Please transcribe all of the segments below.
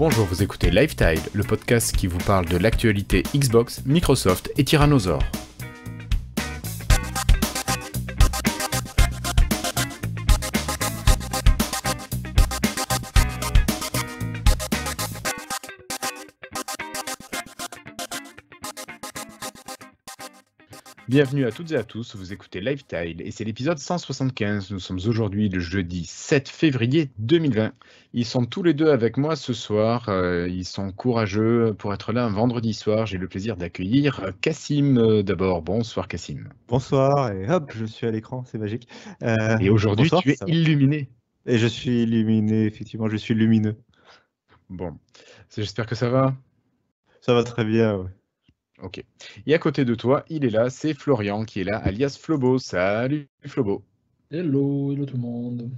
Bonjour, vous écoutez Lifetile, le podcast qui vous parle de l'actualité Xbox, Microsoft et Tyrannosaure. Bienvenue à toutes et à tous, vous écoutez Lifetile et c'est l'épisode 175. Nous sommes aujourd'hui le jeudi 7 février 2020. Ils sont tous les deux avec moi ce soir, ils sont courageux pour être là un vendredi soir. J'ai le plaisir d'accueillir Cassim d'abord. Bonsoir Cassim. Bonsoir, et hop, je suis à l'écran, c'est magique. Et aujourd'hui Bonsoir, tu es ça va. illuminé. Et je suis illuminé, effectivement, je suis lumineux. Bon, j'espère que ça va. Ça va très bien, ouais. Ok. Et à côté de toi, il est là, c'est Florian qui est là, alias Flobo. Salut Flobo. Hello tout le monde.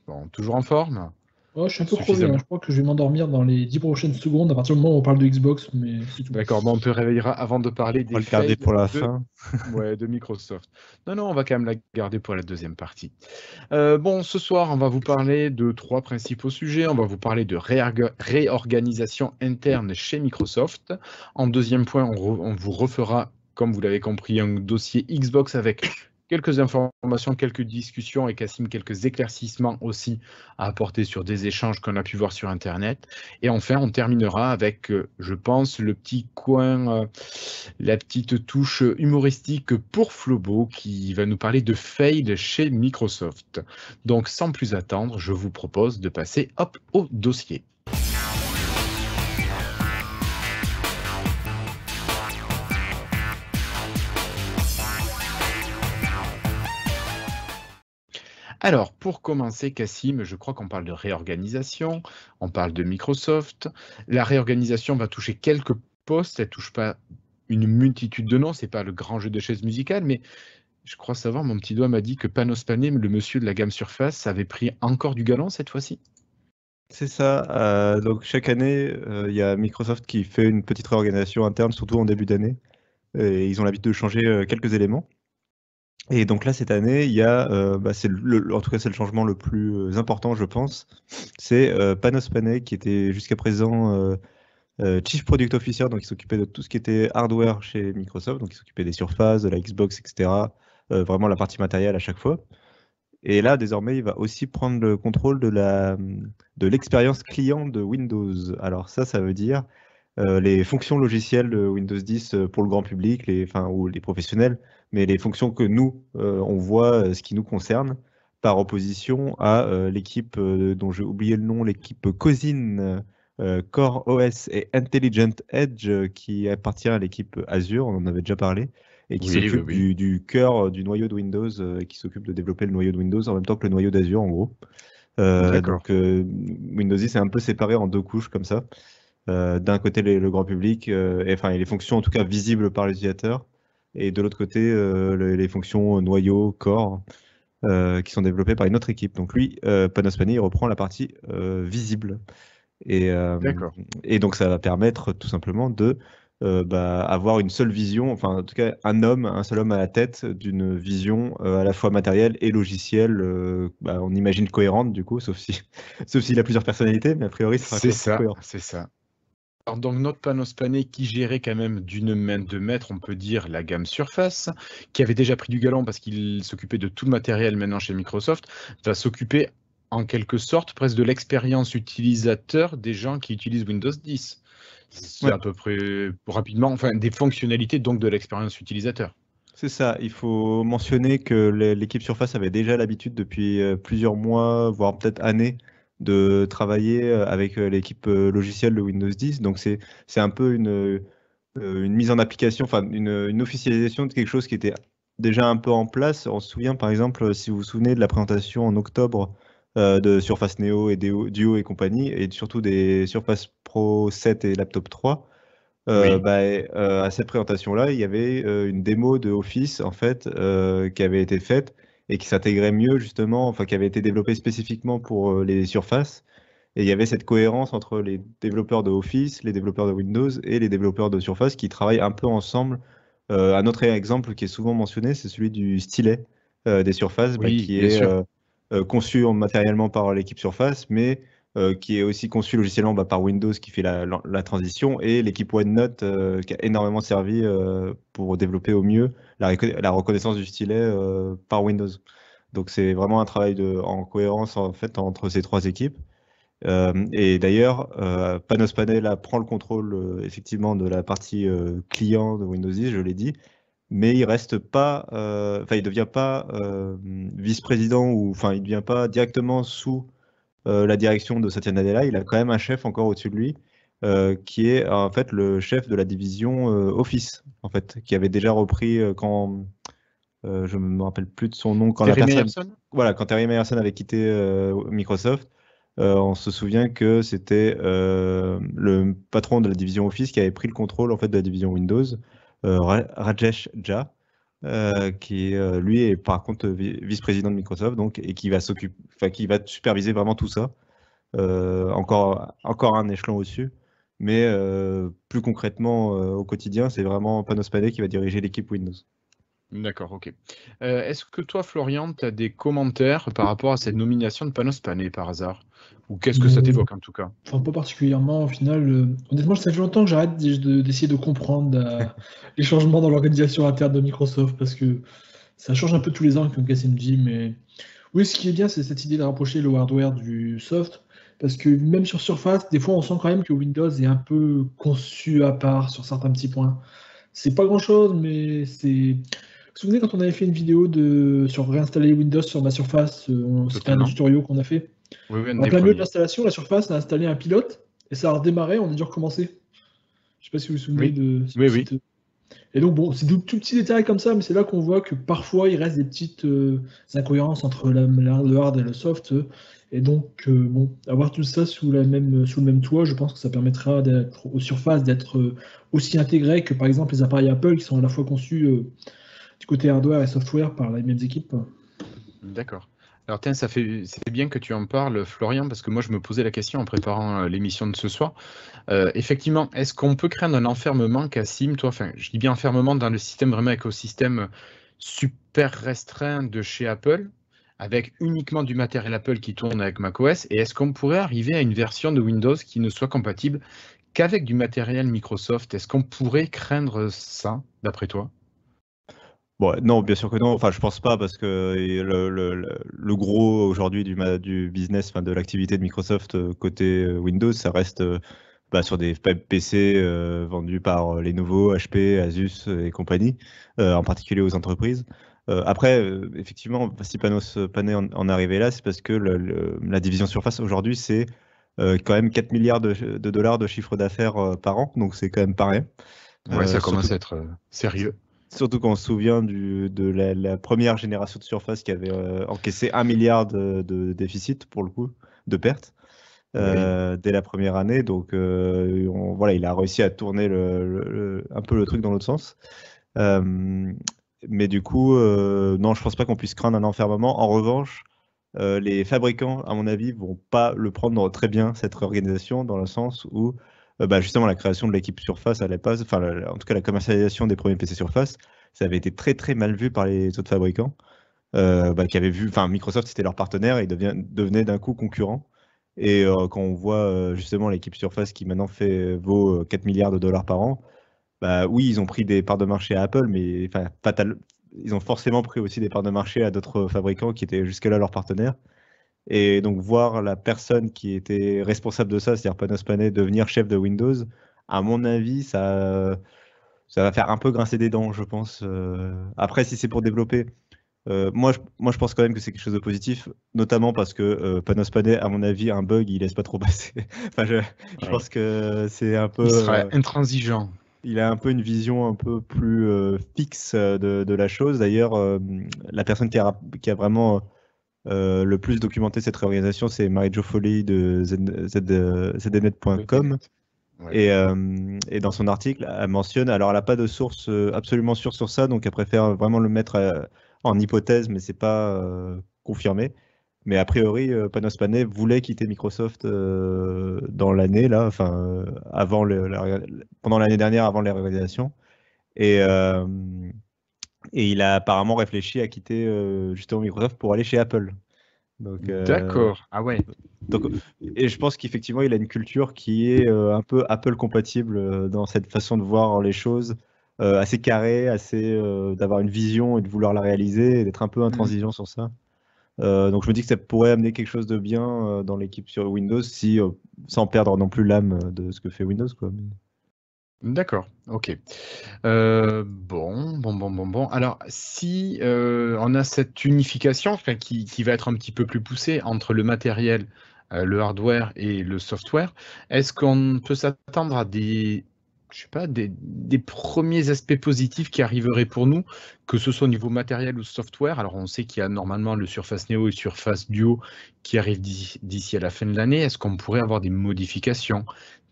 Bon, toujours en forme? Oh, je suis un peu crevé, Suffisamment. je crois que je vais m'endormir dans les 10 prochaines secondes à partir du moment où on parle de Xbox, mais c'est tout. D'accord, bon, on te réveillera avant de parler On des va le garder fails pour la de, fin. de Microsoft. Non, on va quand même la garder pour la deuxième partie. Bon, ce soir, on va vous parler de trois principaux sujets. On va vous parler de réorganisation interne chez Microsoft. En deuxième point, on vous refera, comme vous l'avez compris, un dossier Xbox avec quelques informations, quelques discussions et Cassim, quelques éclaircissements aussi à apporter sur des échanges qu'on a pu voir sur Internet. Et enfin, on terminera avec, je pense, le petit coin, la petite touche humoristique pour Flobo qui va nous parler de fail chez Microsoft. Donc, sans plus attendre, je vous propose de passer hop au dossier. Alors, pour commencer, Cassim, je crois qu'on parle de réorganisation, on parle de Microsoft. La réorganisation va toucher quelques postes, elle ne touche pas une multitude de noms, ce n'est pas le grand jeu de chaises musicales, mais je crois savoir, mon petit doigt m'a dit que Panos Panay, le monsieur de la gamme Surface, avait pris encore du galon cette fois-ci. C'est ça, donc chaque année, il y a Microsoft qui fait une petite réorganisation interne, surtout en début d'année. Et ils ont l'habitude de changer quelques éléments. Et donc là, cette année, il y a, en tout cas, c'est le changement le plus important, je pense. C'est Panos Panay qui était jusqu'à présent Chief Product Officer, donc il s'occupait de tout ce qui était hardware chez Microsoft, donc il s'occupait des surfaces, de la Xbox, etc. Vraiment la partie matérielle à chaque fois. Et là, désormais, il va aussi prendre le contrôle de l'expérience client de Windows. Alors ça veut dire les fonctions logicielles de Windows 10 pour le grand public, ou les professionnels, mais les fonctions que nous, on voit, ce qui nous concerne, par opposition à l'équipe dont j'ai oublié le nom, l'équipe Cosin, Core OS et Intelligent Edge, qui appartient à l'équipe Azure, on en avait déjà parlé, et qui s'occupe du cœur du noyau de Windows, et qui s'occupe de développer le noyau de Windows en même temps que le noyau d'Azure, en gros. Donc Windows 10 est un peu séparé en deux couches comme ça. D'un côté le grand public, et les fonctions en tout cas visibles par l'utilisateur, et de l'autre côté les fonctions noyau, core, qui sont développées par une autre équipe. Donc lui, Panos Panay, il reprend la partie visible. Et donc ça va permettre tout simplement de avoir une seule vision, enfin en tout cas un seul homme à la tête d'une vision à la fois matérielle et logicielle, on imagine cohérente du coup, sauf s'il a plusieurs personnalités, mais a priori ce sera cohérent. C'est ça. Alors donc notre Panos Panay qui gérait quand même d'une main de maître, on peut dire, la gamme Surface, qui avait déjà pris du galon parce qu'il s'occupait de tout le matériel maintenant chez Microsoft, va s'occuper en quelque sorte presque de l'expérience utilisateur des gens qui utilisent Windows 10. C'est à peu près rapidement, des fonctionnalités donc de l'expérience utilisateur. C'est ça, il faut mentionner que l'équipe Surface avait déjà l'habitude depuis plusieurs mois, voire peut-être années, de travailler avec l'équipe logicielle de Windows 10. Donc c'est un peu une mise en application, une officialisation de quelque chose qui était déjà un peu en place. On se souvient par exemple, si vous vous souvenez de la présentation en octobre de Surface Neo et Duo et compagnie, et surtout des Surface Pro 7 et Laptop 3. À cette présentation-là, il y avait une démo de Office en fait qui avait été faite et qui s'intégrait mieux justement, qui avait été développée spécifiquement pour les surfaces. Et il y avait cette cohérence entre les développeurs de Office, les développeurs de Windows et les développeurs de Surface qui travaillent un peu ensemble. Un autre exemple qui est souvent mentionné, c'est celui du stylet des surfaces, qui est conçu matériellement par l'équipe Surface, mais qui est aussi conçu logiciellement par Windows, qui fait la transition, et l'équipe OneNote, qui a énormément servi pour développer au mieux la reconnaissance du stylet par Windows. Donc c'est vraiment un travail en cohérence en fait entre ces trois équipes. Et d'ailleurs, Panos Panay là, prend le contrôle effectivement de la partie client de Windows 10, je l'ai dit, mais il reste pas, il devient pas vice-président ou enfin il devient pas directement sous la direction de Satya Nadella. Il a quand même un chef encore au-dessus de lui, qui est en fait le chef de la division Office, en fait, qui avait déjà repris quand je me rappelle plus de son nom, quand la Terry personne, Myerson? voilà, quand Terry Myerson avait quitté Microsoft. On se souvient que c'était le patron de la division Office qui avait pris le contrôle en fait de la division Windows, Rajesh Jha, qui lui est par contre vice-président de Microsoft, donc, et qui va qui va superviser vraiment tout ça. Encore un échelon au-dessus, mais plus concrètement au quotidien, c'est vraiment Panos Panay qui va diriger l'équipe Windows. D'accord, ok. Est-ce que toi, Florian, tu as des commentaires par rapport à cette nomination de Panos Panay par hasard? Ou qu'est-ce que ça Non. t'évoque en tout cas? Enfin, pas particulièrement, au final. Honnêtement, ça fait longtemps que j'arrête d'essayer de comprendre les changements dans l'organisation interne de Microsoft parce que ça change un peu tous les ans, comme Cassim dit. Mais oui, ce qui est bien, c'est cette idée de rapprocher le hardware du soft. Parce que même sur Surface, des fois, on sent quand même que Windows est un peu conçu à part sur certains petits points. C'est pas grand-chose, mais c'est. Vous vous souvenez quand on avait fait une vidéo sur réinstaller Windows sur ma Surface, c'était un Totalement. tutoriel qu'on a fait. Oui, oui, un En des plein milieu de premiers. l'installation, la Surface a installé un pilote et ça a redémarré, on a dû recommencer. Je sais pas si vous vous souvenez Oui, de oui, oui. Et donc bon, c'est tout petits détails comme ça, mais c'est là qu'on voit que parfois il reste des petites incohérences entre le hard et le soft. Et donc bon, avoir tout ça sous le même toit, je pense que ça permettra aux surfaces d'être aussi intégrées que par exemple les appareils Apple qui sont à la fois conçus du côté hardware et software par les mêmes équipes. D'accord. Alors, tiens, c'est bien que tu en parles, Florian, parce que moi, je me posais la question en préparant l'émission de ce soir. Effectivement, est-ce qu'on peut craindre un enfermement, Cassim, toi, enfin, je dis bien enfermement dans le système vraiment écosystème super restreint de chez Apple, avec uniquement du matériel Apple qui tourne avec macOS, et est-ce qu'on pourrait arriver à une version de Windows qui ne soit compatible qu'avec du matériel Microsoft? Est-ce qu'on pourrait craindre ça, d'après toi? Bon, non, bien sûr que non. Enfin, je pense pas parce que le gros aujourd'hui du business, enfin, de l'activité de Microsoft côté Windows, ça reste sur des PC vendus par Lenovo, HP, Asus et compagnie, en particulier aux entreprises. Après, effectivement, si Panos Panay en est arrivé là, c'est parce que la division Surface aujourd'hui, c'est quand même 4 milliards de dollars de chiffre d'affaires par an, donc c'est quand même pas rien. Ouais, ça Surtout commence à être sérieux. Surtout quand on se souvient de la première génération de Surface qui avait encaissé 1 milliard de déficit, pour le coup, de pertes, Oui. dès la première année. Donc, voilà, il a réussi à tourner un peu le truc dans l'autre sens. Mais du coup, non, je pense pas qu'on puisse craindre un enfermement. En revanche, les fabricants, à mon avis, vont pas le prendre très bien, cette réorganisation, dans le sens où justement la création de l'équipe Surface à la base, enfin en tout cas la commercialisation des premiers PC Surface, ça avait été très très mal vu par les autres fabricants, qui avaient vu, enfin Microsoft c'était leur partenaire et devenait d'un coup concurrent. Et quand on voit justement l'équipe Surface qui maintenant vaut 4 milliards de dollars par an, bah oui, ils ont pris des parts de marché à Apple, mais enfin, ils ont forcément pris aussi des parts de marché à d'autres fabricants qui étaient jusque-là leurs partenaires. Et donc voir la personne qui était responsable de ça, c'est-à-dire Panos Panay, devenir chef de Windows, à mon avis, ça va faire un peu grincer des dents, je pense. Après, si c'est pour développer, moi, je pense quand même que c'est quelque chose de positif, notamment parce que Panos Panay, à mon avis, un bug, il laisse pas trop passer. Enfin, je Ouais. pense que c'est un peu, Il sera intransigeant. il a un peu une vision un peu plus fixe de la chose. D'ailleurs, la personne qui a vraiment le plus documenté cette réorganisation, c'est Marie-Jo Foley de ZDNet.com. Ouais. Et dans son article, elle mentionne, alors elle n'a pas de source absolument sûre sur ça, donc elle préfère vraiment le mettre en hypothèse, mais c'est pas confirmé. Mais a priori, Panos Panay voulait quitter Microsoft dans l'année, là, enfin, pendant l'année dernière, avant la réorganisation. Et, euh, et il a apparemment réfléchi à quitter justement Microsoft pour aller chez Apple. Donc, D'accord. Ah ouais. donc, et je pense qu'effectivement, il a une culture qui est un peu Apple compatible dans cette façon de voir les choses, assez carrée, assez d'avoir une vision et de vouloir la réaliser, et d'être un peu intransigeant sur ça. Donc je me dis que ça pourrait amener quelque chose de bien dans l'équipe sur Windows, si sans perdre non plus l'âme de ce que fait Windows, quoi. D'accord, ok. Bon. Alors, si on a cette unification qui va être un petit peu plus poussée entre le matériel, le hardware et le software, est-ce qu'on peut s'attendre à je sais pas, des premiers aspects positifs qui arriveraient pour nous, que ce soit au niveau matériel ou software? Alors, on sait qu'il y a normalement le Surface Neo et Surface Duo qui arrivent d'ici à la fin de l'année. Est-ce qu'on pourrait avoir des modifications,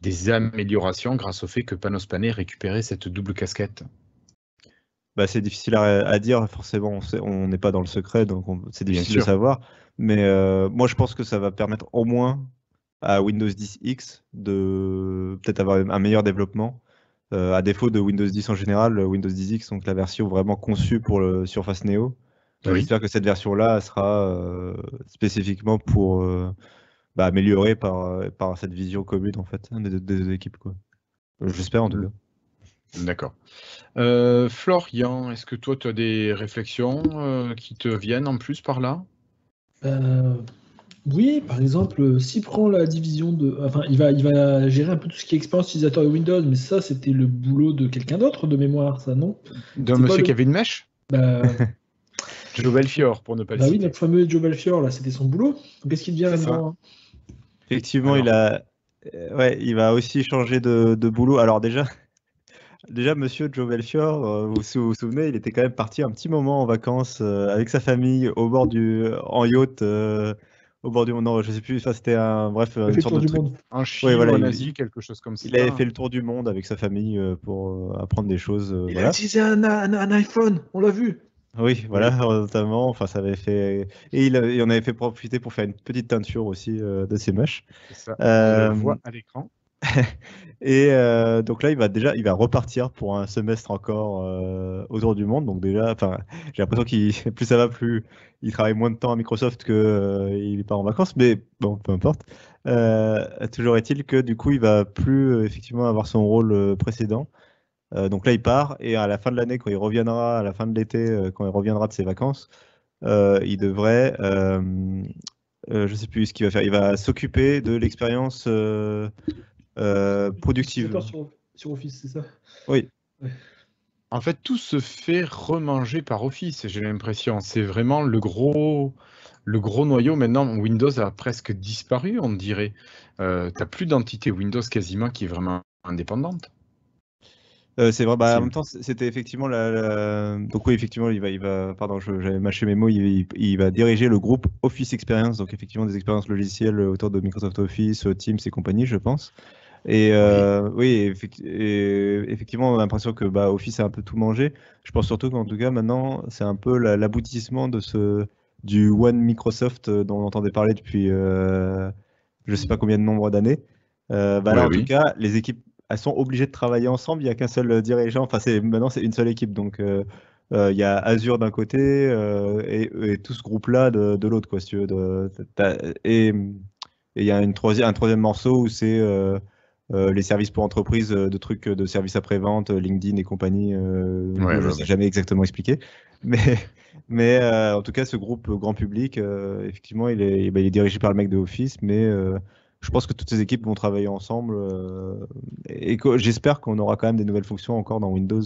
des améliorations grâce au fait que Panos Panay ait récupéré cette double casquette? Bah, c'est difficile à dire, forcément, on n'est pas dans le secret, donc c'est Bien difficile de sûr. savoir. Mais moi, je pense que ça va permettre au moins à Windows 10 X de peut-être avoir un meilleur développement. À défaut de Windows 10 en général, Windows 10 X, donc la version vraiment conçue pour le Surface Neo. Oui. J'espère que cette version-là sera spécifiquement pour améliorée par cette vision commune en fait des deux équipes, quoi. J'espère en tout cas. D'accord. Florian, est-ce que toi, tu as des réflexions qui te viennent en plus par là? Oui, par exemple, s'il prend la division de. Enfin, il va gérer un peu tout ce qui est expérience utilisateur de Windows, mais ça, c'était le boulot de quelqu'un d'autre de mémoire, ça, non? D'un C'est pas monsieur le. qui avait une mèche? Bah, Joe Belfior, pour ne pas le bah oui, citer. notre fameux Joe Belfior, là, c'était son boulot. Qu'est-ce qu'il devient C'est ça. là-dedans, hein? Effectivement, Alors, il va aussi changer de boulot. Alors déjà, monsieur Joe Belfior, vous vous souvenez, il était quand même parti un petit moment en vacances avec sa famille en yacht au bord du monde. Non, je sais plus, ça c'était Il a une fait le sorte tour de du truc. monde. en Ouais, Chine ou voilà, en Asie, quelque chose comme il avait ça. fait le tour du monde avec sa famille pour apprendre des choses. Il a Voilà. utilisé un iPhone, on l'a vu. Oui, voilà, Oui, notamment. Enfin, ça avait fait. Et il en avait fait profiter pour faire une petite teinture aussi de ses mèches. c'est ça. On le Euh, voit à l'écran. Et donc là, il va repartir pour un semestre encore autour du monde. Donc déjà, enfin, j'ai l'impression qu'il plus ça va, plus il travaille moins de temps à Microsoft que il part en vacances. Mais bon, peu importe. Toujours est-il que du coup, il va plus effectivement avoir son rôle précédent. Donc là, il part et à la fin de l'année, quand il reviendra, à la fin de l'été, quand il reviendra de ses vacances, il devrait, je sais plus ce qu'il va faire. Il va s'occuper de l'expérience productive. Utilisateur sur Office, c'est ça? Oui, Ouais. En fait, tout se fait remanger par Office, j'ai l'impression. C'est vraiment le gros noyau. Maintenant, Windows a presque disparu, on dirait. Tu n'as plus d'entité Windows quasiment qui est vraiment indépendante. c'est vrai. Bah, en Si. même temps, c'était effectivement donc oui, effectivement, pardon, j'avais mâché mes mots. Il va diriger le groupe Office Experience, donc effectivement des expériences logicielles autour de Microsoft Office, Teams et compagnie, je pense. Et Oui. oui, et effectivement, on a l'impression que Office a un peu tout mangé. Je pense surtout qu'en tout cas, maintenant, c'est un peu l'aboutissement du One Microsoft dont on entendait parler depuis je sais pas combien de nombre d'années. Là, Oui, en tout oui. cas, les équipes, elles sont obligées de travailler ensemble. Il n'y a qu'un seul dirigeant. Enfin, maintenant, c'est une seule équipe. Donc, il y a Azure d'un côté et tout ce groupe-là de l'autre, quoi, si tu veux. Et il y a un troisième morceau où c'est les services pour entreprise, de trucs de services après-vente, LinkedIn et compagnie. Ouais, Moi, je ne ouais, sais ouais. jamais exactement expliquer. Mais, en tout cas, ce groupe grand public, effectivement, il est dirigé par le mec de Office, mais je pense que toutes ces équipes vont travailler ensemble. Et j'espère qu'on aura quand même des nouvelles fonctions encore dans Windows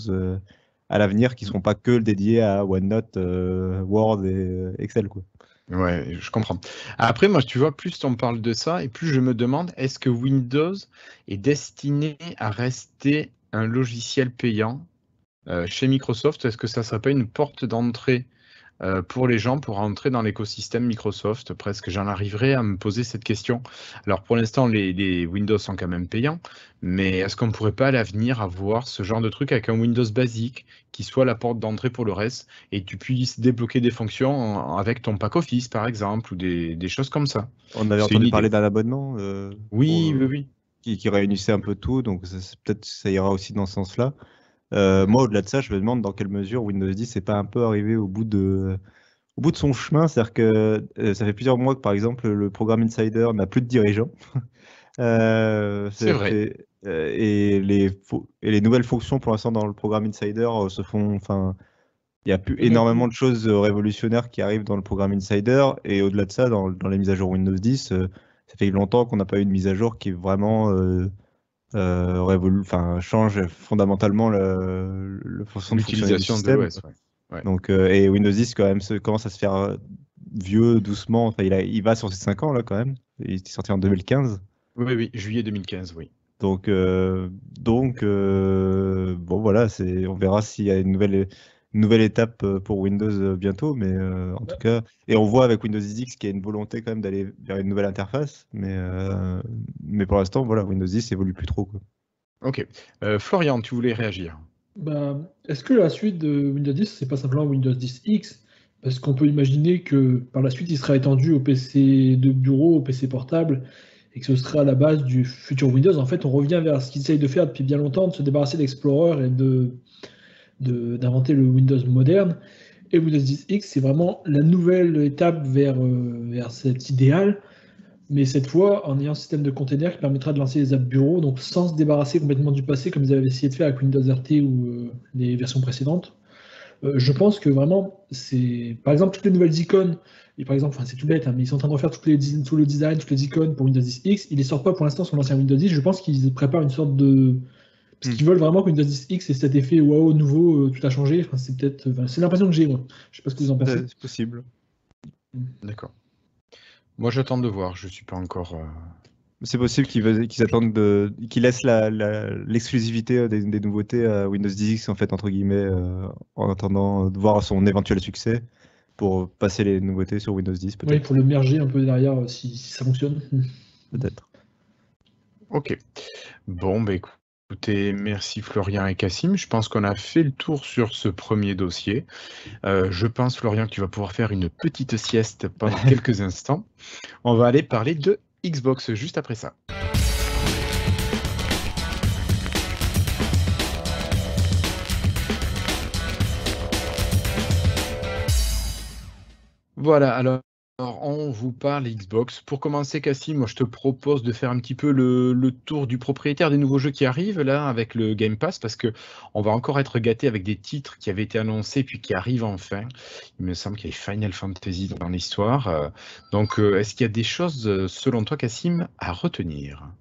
à l'avenir qui ne seront pas que dédiées à OneNote, Word et Excel, quoi. Ouais, je comprends. Après, moi, tu vois, plus on parle de ça et plus je me demande, est-ce que Windows est destiné à rester un logiciel payant chez Microsoft? Est-ce que ça ne serait pas une porte d'entrée pour les gens pour entrer dans l'écosystème Microsoft? Presque, j'en arriverai à me poser cette question. Alors, pour l'instant, les Windows sont quand même payants, mais est-ce qu'on ne pourrait pas à l'avenir avoir ce genre de truc avec un Windows basique qui soit la porte d'entrée pour le reste et tu puisses débloquer des fonctions avec ton pack Office, par exemple, ou des choses comme ça? On avait C'est une entendu idée. parler d'un abonnement Oui, oui, oui. qui réunissait un peu tout, donc peut-être ça ira aussi dans ce sens-là. Moi, au-delà de ça, je me demande dans quelle mesure Windows 10 n'est pas un peu arrivé au bout de son chemin, c'est-à-dire que ça fait plusieurs mois que, par exemple, le programme Insider n'a plus de dirigeant. C'est vrai. Et les nouvelles fonctions, pour l'instant, dans le programme Insider se font. Enfin, il n'y a plus Eh ben, énormément de choses révolutionnaires qui arrivent dans le programme Insider. Et au-delà de ça, dans les mises à jour Windows 10, ça fait longtemps qu'on n'a pas eu une mise à jour qui vraiment change fondamentalement la façon de fonctionner du L'utilisation de système. l'OS, ouais. Ouais. Donc, et Windows 10 quand même commence à se faire vieux doucement. Enfin, il va sur ses 5 ans là quand même. Il est sorti en 2015. Oui, oui, juillet 2015, oui. Bon voilà, on verra s'il y a une nouvelle étape pour Windows bientôt, mais en tout cas, et on voit avec Windows 10 qu'il y a une volonté quand même d'aller vers une nouvelle interface, mais pour l'instant, voilà, Windows 10 évolue plus trop, quoi. Ok. Florian, tu voulais réagir? bah, est-ce que la suite de Windows 10, c'est pas simplement Windows 10 X? Parce qu'on peut imaginer que par la suite, il sera étendu au PC de bureau, au PC portable, et que ce sera la base du futur Windows. En fait, on revient vers ce qu'ils essayent de faire depuis bien longtemps, de se débarrasser d'Explorer et d'inventer le Windows moderne. Et Windows 10 X, c'est vraiment la nouvelle étape vers cet idéal, mais cette fois en ayant un système de containers qui permettra de lancer les apps bureau, donc sans se débarrasser complètement du passé comme ils avaient essayé de faire avec Windows RT ou les versions précédentes. Je pense que vraiment, c'est par exemple toutes les nouvelles icônes, et par exemple, enfin, c'est tout bête, hein, mais ils sont en train de refaire tout le design, toutes les icônes pour Windows 10 X. Ils les sortent pas pour l'instant sur l'ancien Windows 10. Je pense qu'ils préparent une sorte de. Parce Hmm. qu'ils veulent vraiment que Windows 10 X ait cet effet waouh, nouveau, tout a changé. Enfin, c'est peut-être. Enfin, c'est l'impression que j'ai, moi. Je sais pas ce que vous en pensez. C'est possible. D'accord. Moi, j'attends de voir. Je suis pas encore. C'est possible qu'ils attendent qu'ils laissent l'exclusivité des nouveautés à Windows 10 en fait entre guillemets en attendant de voir son éventuel succès pour passer les nouveautés sur Windows 10 Oui, peut-être. pour le merger un peu derrière, si ça fonctionne. Peut-être. Ok. Bon, bah écoutez, merci Florian et Cassim. Je pense qu'on a fait le tour sur ce premier dossier. Je pense, Florian, que tu vas pouvoir faire une petite sieste pendant quelques instants. On va aller parler de Xbox juste après ça. Voilà, alors on vous parle Xbox. Pour commencer, Cassim, moi je te propose de faire un petit peu le tour du propriétaire des nouveaux jeux qui arrivent là avec le Game Pass, parce que on va encore être gâté avec des titres qui avaient été annoncés puis qui arrivent enfin. Il me semble qu'il y a Final Fantasy dans l'histoire. Donc, est-ce qu'il y a des choses, selon toi, Cassim, à retenir?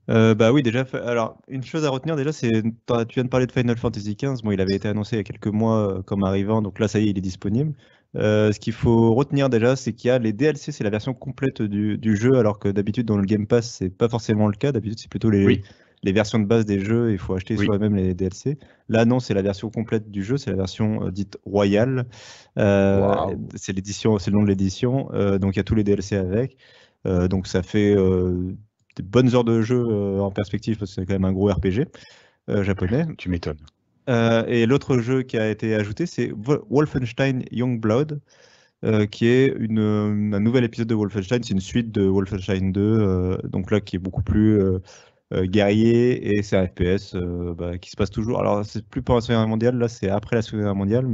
Bah oui, déjà, alors une chose à retenir déjà, tu viens de parler de Final Fantasy XV. Bon, il avait été annoncé il y a quelques mois comme arrivant, donc là, ça y est, il est disponible. Ce qu'il faut retenir déjà, c'est qu'il y a les DLC, c'est la version complète du jeu, alors que d'habitude dans le Game Pass, c'est pas forcément le cas. D'habitude, c'est plutôt Oui, les versions de base des jeux, il faut acheter oui. soi-même les DLC. Là, non, c'est la version complète du jeu, c'est la version dite royale. Waouh. C'est l'édition, c'est le nom de l'édition, donc il y a tous les DLC avec. Donc ça fait des bonnes heures de jeu en perspective parce que c'est quand même un gros RPG japonais. Tu m'étonnes. Et l'autre jeu qui a été ajouté, c'est Wolfenstein Youngblood, qui est un nouvel épisode de Wolfenstein. C'est une suite de Wolfenstein 2, donc là qui est beaucoup plus guerrier et c'est un FPS qui se passe toujours. Alors c'est plus pendant la Seconde Guerre mondiale, là c'est après la Seconde Guerre mondiale,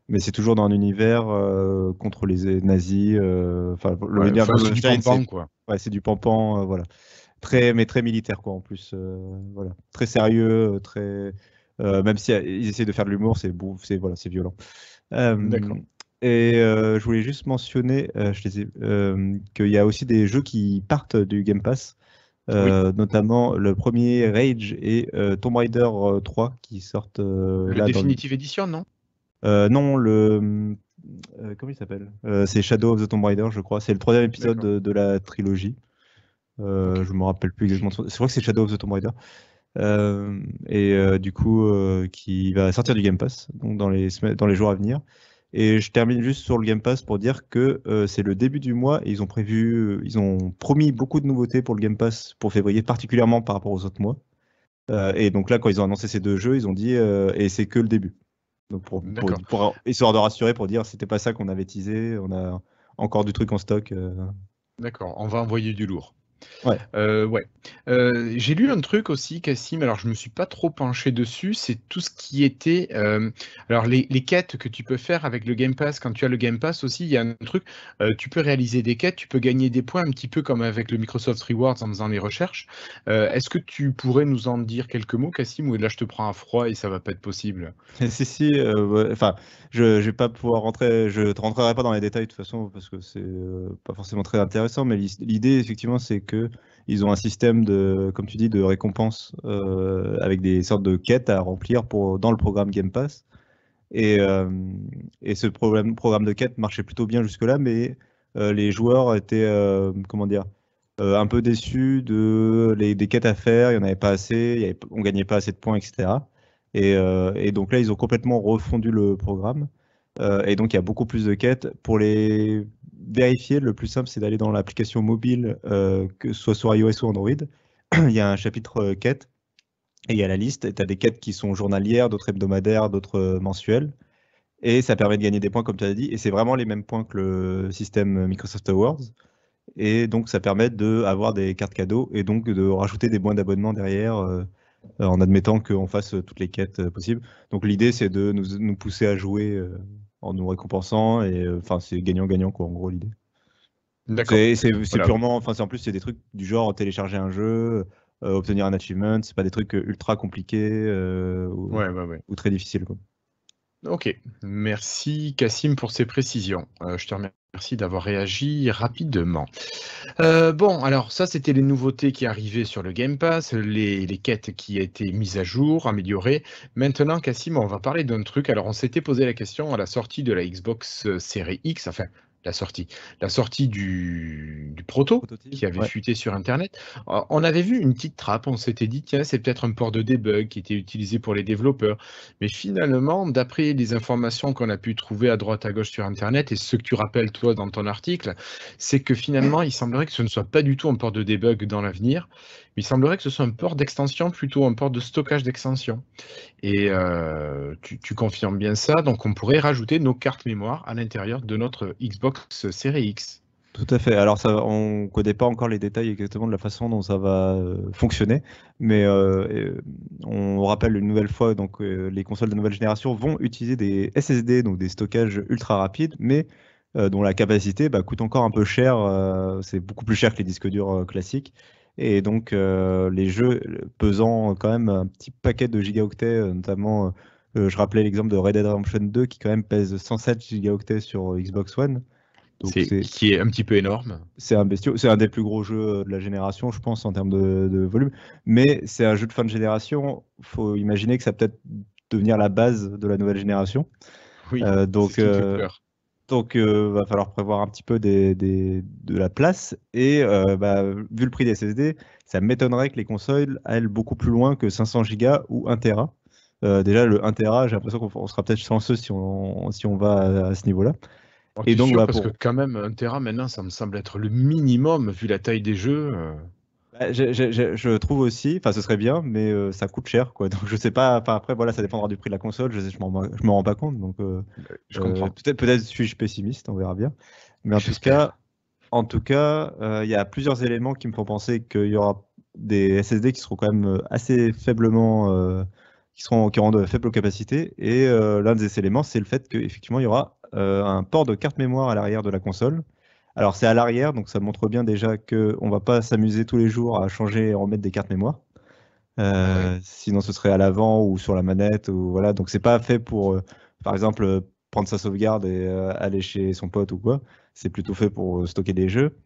mais c'est toujours dans un univers contre les nazis. Enfin, Ouais, l'univers de enfin, c'est du Wolfenstein, pampan, quoi. ouais, c'est du pampan, voilà. Mais très militaire, quoi, en plus. Voilà. Très sérieux, même si ils essaient de faire de l'humour, voilà, c'est violent. D'accord. Je voulais juste mentionner, qu'il y a aussi des jeux qui partent du Game Pass, Oui, notamment le premier Rage et Tomb Raider 3 qui sortent le là dans le. Definitive Edition, non? Non, comment il s'appelle? C'est Shadow of the Tomb Raider, je crois. C'est le troisième épisode D'accord. de la trilogie. Ok. Je me rappelle plus exactement. Je crois que c'est Shadow of the Tomb Raider. Du coup, qui va sortir du Game Pass donc dans les jours à venir. Et je termine juste sur le Game Pass pour dire que c'est le début du mois et ils ont promis beaucoup de nouveautés pour le Game Pass pour février, particulièrement par rapport aux autres mois. Et donc là, quand ils ont annoncé ces deux jeux, ils ont dit et c'est que le début. Donc D'accord. histoire de rassurer, pour dire c'était pas ça qu'on avait teasé, on a encore du truc en stock. D'accord. On va envoyer du lourd. Ouais. Ouais. J'ai lu un truc aussi, Cassim, alors je me suis pas trop penché dessus, c'est tout ce qui était... alors les quêtes que tu peux faire avec le Game Pass, quand tu as le Game Pass aussi, il y a un truc, tu peux réaliser des quêtes, tu peux gagner des points un petit peu comme avec le Microsoft Rewards en faisant les recherches. Est-ce que tu pourrais nous en dire quelques mots, Cassim, ou là je te prends à froid et ça va pas être possible? Si, ouais, enfin, je vais pas pouvoir rentrer, je ne rentrerai pas dans les détails de toute façon parce que c'est pas forcément très intéressant, mais l'idée effectivement c'est que ils ont un système de, comme tu dis, de récompense avec des sortes de quêtes à remplir dans le programme Game Pass. Et, euh, et ce programme de quêtes marchait plutôt bien jusque-là, mais les joueurs étaient, comment dire, un peu déçus des quêtes à faire, il n'y en avait pas assez, on gagnait pas assez de points, etc. Et donc là, ils ont complètement refondu le programme. Et donc, il y a beaucoup plus de quêtes. Pour les vérifier, le plus simple, c'est d'aller dans l'application mobile, que ce soit sur iOS ou Android. Il y a un chapitre quêtes et il y a la liste. Et tu as des quêtes qui sont journalières, d'autres hebdomadaires, d'autres mensuelles. Et ça permet de gagner des points, comme tu as dit. Et c'est vraiment les mêmes points que le système Microsoft Awards. Et donc, ça permet d'avoir des cartes cadeaux et donc de rajouter des points d'abonnement derrière en admettant qu'on fasse toutes les quêtes possibles. Donc, l'idée, c'est de nous pousser à jouer en nous récompensant. Et enfin, c'est gagnant-gagnant, quoi, en gros, l'idée. D'accord. C'est Voilà. purement, enfin, en plus, c'est des trucs du genre télécharger un jeu, obtenir un achievement. C'est pas des trucs ultra compliqués Ouais, ouais, ouais. ou très difficiles, quoi. Ok, merci Cassim pour ces précisions. Je te remercie d'avoir réagi rapidement. Bon, alors ça, c'était les nouveautés qui arrivaient sur le Game Pass, les quêtes qui étaient mises à jour, améliorées. Maintenant, Cassim, on va parler d'un truc. Alors, on s'était posé la question à la sortie de la Xbox Series X, enfin, la sortie du proto Prototype. qui avait Ouais. fuité sur Internet. On avait vu une petite trappe, on s'était dit, tiens, c'est peut-être un port de debug qui était utilisé pour les développeurs. Mais finalement, d'après les informations qu'on a pu trouver à droite à gauche sur Internet, et ce que tu rappelles toi dans ton article, c'est que finalement, il semblerait que ce ne soit pas du tout un port de debug dans l'avenir, mais il semblerait que ce soit un port d'extension, plutôt un port de stockage d'extension. Et tu confirmes bien ça, donc on pourrait rajouter nos cartes mémoire à l'intérieur de notre Xbox Series X. Tout à fait. Alors, on ne connaît pas encore les détails exactement de la façon dont ça va fonctionner, mais on rappelle une nouvelle fois, donc les consoles de nouvelle génération vont utiliser des SSD, donc des stockages ultra rapides, mais dont la capacité coûte encore un peu cher. C'est beaucoup plus cher que les disques durs classiques. Et donc, les jeux pesant quand même un petit paquet de gigaoctets, notamment, je rappelais l'exemple de Red Dead Redemption 2 qui quand même pèse 107 gigaoctets sur Xbox One. Donc Qui est un petit peu énorme. c'est un bestiau, c'est un des plus gros jeux de la génération, je pense, en termes de volume. Mais c'est un jeu de fin de génération. Faut imaginer que ça va peut-être devenir la base de la nouvelle génération. Oui, Euh, c'est donc, ce qui me fait euh, peur. va falloir prévoir un petit peu de la place. Et vu le prix des SSD, ça m'étonnerait que les consoles aillent beaucoup plus loin que 500 Go ou 1 Tera. Déjà, le 1 Tera, j'ai l'impression qu'on sera peut-être chanceux si on va à ce niveau-là. Alors, Et tu es donc, sûr, parce que quand même, 1 Tera, maintenant, ça me semble être le minimum, vu la taille des jeux. Je trouve aussi, enfin ce serait bien, mais ça coûte cher, quoi. Donc je sais pas, enfin après voilà, ça dépendra du prix de la console, je me rends pas compte, donc Je comprends. peut-être suis-je pessimiste, on verra bien. Mais J'espère. en tout cas, il y a plusieurs éléments qui me font penser qu'il y aura des SSD qui seront quand même assez faiblement, qui auront de faibles capacités. Et l'un des éléments, c'est le fait qu'effectivement il y aura un port de carte mémoire à l'arrière de la console. Alors c'est à l'arrière, donc ça montre bien déjà qu'on ne va pas s'amuser tous les jours à changer et remettre des cartes mémoire. Ouais. Sinon ce serait à l'avant ou sur la manette. Ou, voilà. Donc c'est pas fait pour, par exemple, prendre sa sauvegarde et aller chez son pote ou quoi. C'est plutôt fait pour stocker des jeux.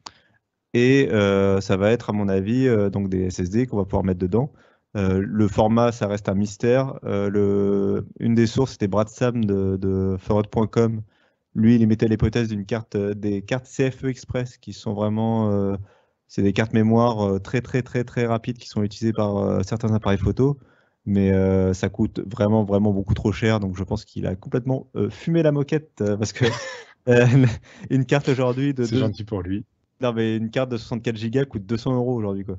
Et ça va être, à mon avis, donc des SSD qu'on va pouvoir mettre dedans. Le format, ça reste un mystère. Une des sources, c'était Brad Sam de Forward.com. Lui, il mettait l'hypothèse des cartes CFE Express qui sont vraiment, c'est des cartes mémoire très très très très rapides qui sont utilisées par certains appareils photo, mais ça coûte vraiment vraiment beaucoup trop cher. Donc je pense qu'il a complètement fumé la moquette parce que euh, une carte aujourd'hui C'est gentil pour lui. non mais une carte de 64 Go coûte 200 euros aujourd'hui quoi.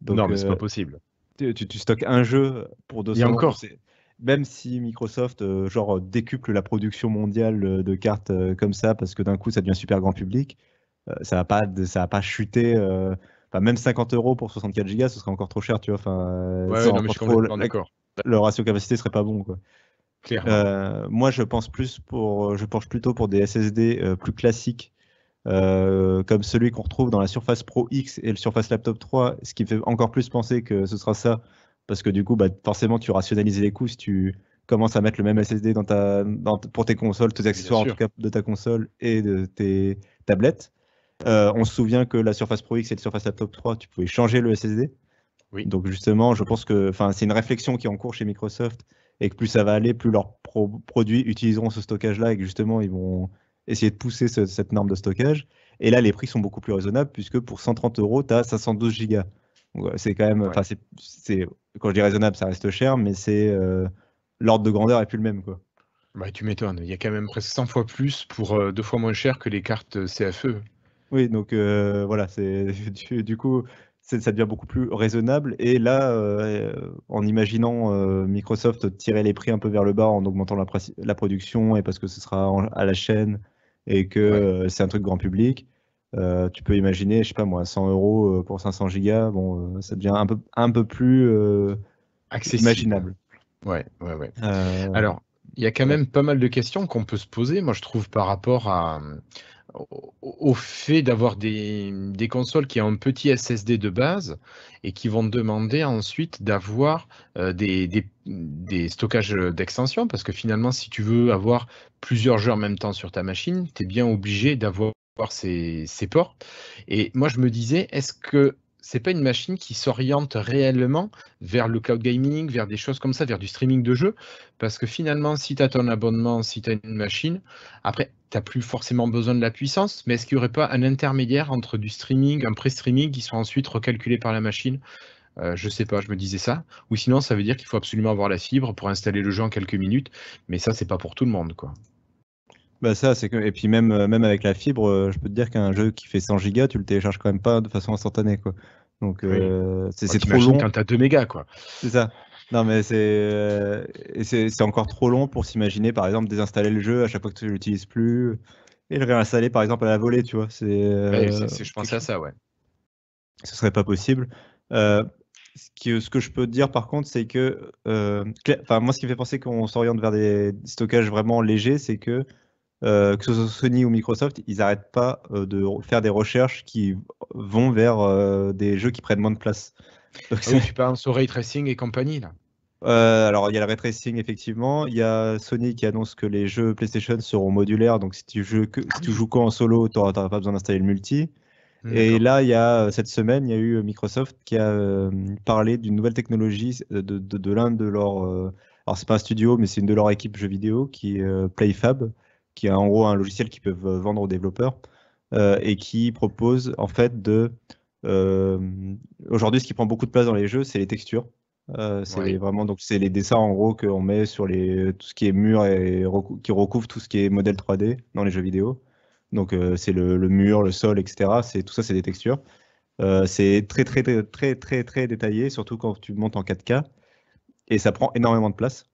Non, Donc mais c'est pas possible. tu stockes un jeu pour Et 200 euros. encore, Même si Microsoft décuple la production mondiale de cartes comme ça, parce que d'un coup ça devient super grand public, ça va pas chuter. Enfin, même 50 € pour 64 Go, ce serait encore trop cher, tu vois. Enfin, Ouais, c'est non, mais je encore suis trop, complètement d'accord. le ratio capacité serait pas bon, quoi. Clairement. Moi, je penche plutôt pour des SSD plus classiques, comme celui qu'on retrouve dans la Surface Pro X et le Surface Laptop 3, ce qui me fait encore plus penser que ce sera ça, parce que du coup, bah, forcément, tu rationalises les coûts si tu commences à mettre le même SSD pour tes consoles, tes Bien accessoires en tout sûr. cas de ta console et de tes tablettes. On se souvient que la Surface Pro X et le Surface Laptop 3, tu pouvais changer le SSD. Oui. Donc justement, je pense que c'est une réflexion qui est en cours chez Microsoft et que plus ça va aller, plus leurs produits utiliseront ce stockage-là et que justement, ils vont essayer de pousser cette norme de stockage. Et là, les prix sont beaucoup plus raisonnables puisque pour 130 €, tu as 512 gigas. Donc, c'est quand même, Ouais. quand je dis raisonnable, ça reste cher, mais c'est l'ordre de grandeur est plus le même, quoi. Bah, tu m'étonnes. Il y a quand même presque 100 fois plus pour 2 fois moins cher que les cartes CFE. Oui, donc voilà, c'est du coup, ça devient beaucoup plus raisonnable. Et là, en imaginant Microsoft tirer les prix un peu vers le bas en augmentant la production, et parce que ce sera à la chaîne et que Ouais. c'est un truc grand public, tu peux imaginer, je sais pas moi, 100 € pour 500 gigas, bon, ça devient un peu plus Accessible. imaginable. Ouais, ouais, ouais. Euh, Alors, il y a quand voilà. même pas mal de questions qu'on peut se poser, moi je trouve, par rapport au fait d'avoir des consoles qui ont un petit SSD de base et qui vont demander ensuite d'avoir des stockages d'extension, parce que finalement, si tu veux avoir plusieurs jeux en même temps sur ta machine, tu es bien obligé d'avoir ces ports. Et moi, je me disais, est-ce que c'est pas une machine qui s'oriente réellement vers le cloud gaming, vers des choses comme ça, vers du streaming de jeux? Parce que finalement, si tu as ton abonnement, si tu as une machine, après, tu n'as plus forcément besoin de la puissance, mais est-ce qu'il n'y aurait pas un intermédiaire entre du streaming, un pré-streaming qui soit ensuite recalculé par la machine? Je ne sais pas, je me disais ça. Ou sinon, ça veut dire qu'il faut absolument avoir la fibre pour installer le jeu en quelques minutes, mais ça, c'est pas pour tout le monde, quoi. Bah ça, c'est que et puis même avec la fibre, je peux te dire qu'un jeu qui fait 100 gigas, tu le télécharges quand même pas de façon instantanée, quoi. Donc Oui. Oh, c'est trop t'imagines long, quand tu as 2 mégas, quoi. c'est ça. Non mais c'est encore trop long pour s'imaginer par exemple désinstaller le jeu à chaque fois que tu l'utilises plus et le réinstaller par exemple à la volée, tu vois. Ouais, je pensais à ça, ouais. Ce serait pas possible. Ce que je peux te dire par contre, c'est que moi ce qui me fait penser qu'on s'oriente vers des stockages vraiment légers, c'est que ce soit Sony ou Microsoft, ils n'arrêtent pas de faire des recherches qui vont vers des jeux qui prennent moins de place. Donc, Ah oui, tu penses au ray tracing et compagnie, là. alors, il y a le ray tracing, effectivement. Il y a Sony qui annonce que les jeux PlayStation seront modulaires. Donc, si tu joues qu'en solo, tu n'auras pas besoin d'installer le multi. Et D'accord. là, cette semaine, il y a eu Microsoft qui a parlé d'une nouvelle technologie de l'un de leurs. Alors, c'est pas un studio, mais c'est une de leurs équipes jeux vidéo qui est PlayFab, qui est en gros un logiciel qu'ils peuvent vendre aux développeurs et qui propose en fait euh, Aujourd'hui, ce qui prend beaucoup de place dans les jeux, c'est les textures. C'est Oui. vraiment donc c'est les dessins en gros qu'on met sur tout ce qui est mur et qui recouvre tout ce qui est modèle 3D dans les jeux vidéo. Donc c'est le mur, le sol, etc. Tout ça, c'est des textures. C'est très très très très très très détaillé, surtout quand tu montes en 4K, et ça prend énormément de place.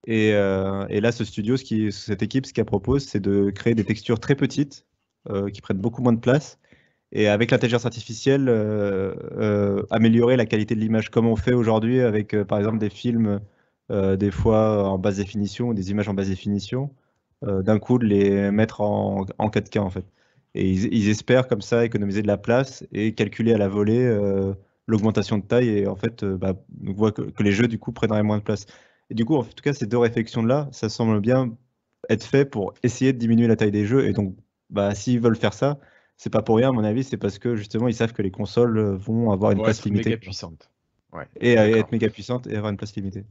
Et là, cette équipe, ce qu'elle propose, c'est de créer des textures très petites qui prennent beaucoup moins de place. Et avec l'intelligence artificielle, améliorer la qualité de l'image comme on fait aujourd'hui avec, par exemple, des films, des fois en basse définition, des images en basse définition, d'un coup de les mettre en 4K en fait. Et ils espèrent comme ça économiser de la place et calculer à la volée l'augmentation de taille. Et en fait, on voit que les jeux du coup prendraient moins de place. Et du coup, en tout cas, ces deux réflexions-là, ça semble bien être fait pour essayer de diminuer la taille des jeux. Et donc, s'ils veulent faire ça, c'est pas pour rien, à mon avis, c'est parce que justement, ils savent que les consoles vont avoir une Vont place être limitée, méga quoi. puissante. Ouais, Et être d'accord. méga puissante et avoir une place limitée.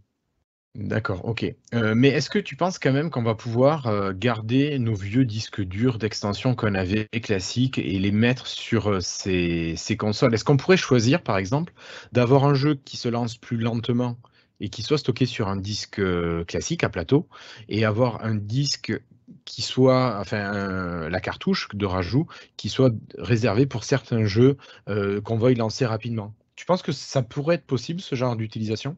D'accord, ok. Mais est-ce que tu penses quand même qu'on va pouvoir garder nos vieux disques durs d'extension qu'on avait classiques et les mettre sur ces consoles? Est-ce qu'on pourrait choisir, par exemple, d'avoir un jeu qui se lance plus lentement et qui soit stocké sur un disque classique à plateau et avoir un disque qui soit, enfin, la cartouche de rajout qui soit réservée pour certains jeux qu'on veuille lancer rapidement? Tu penses que ça pourrait être possible, ce genre d'utilisation?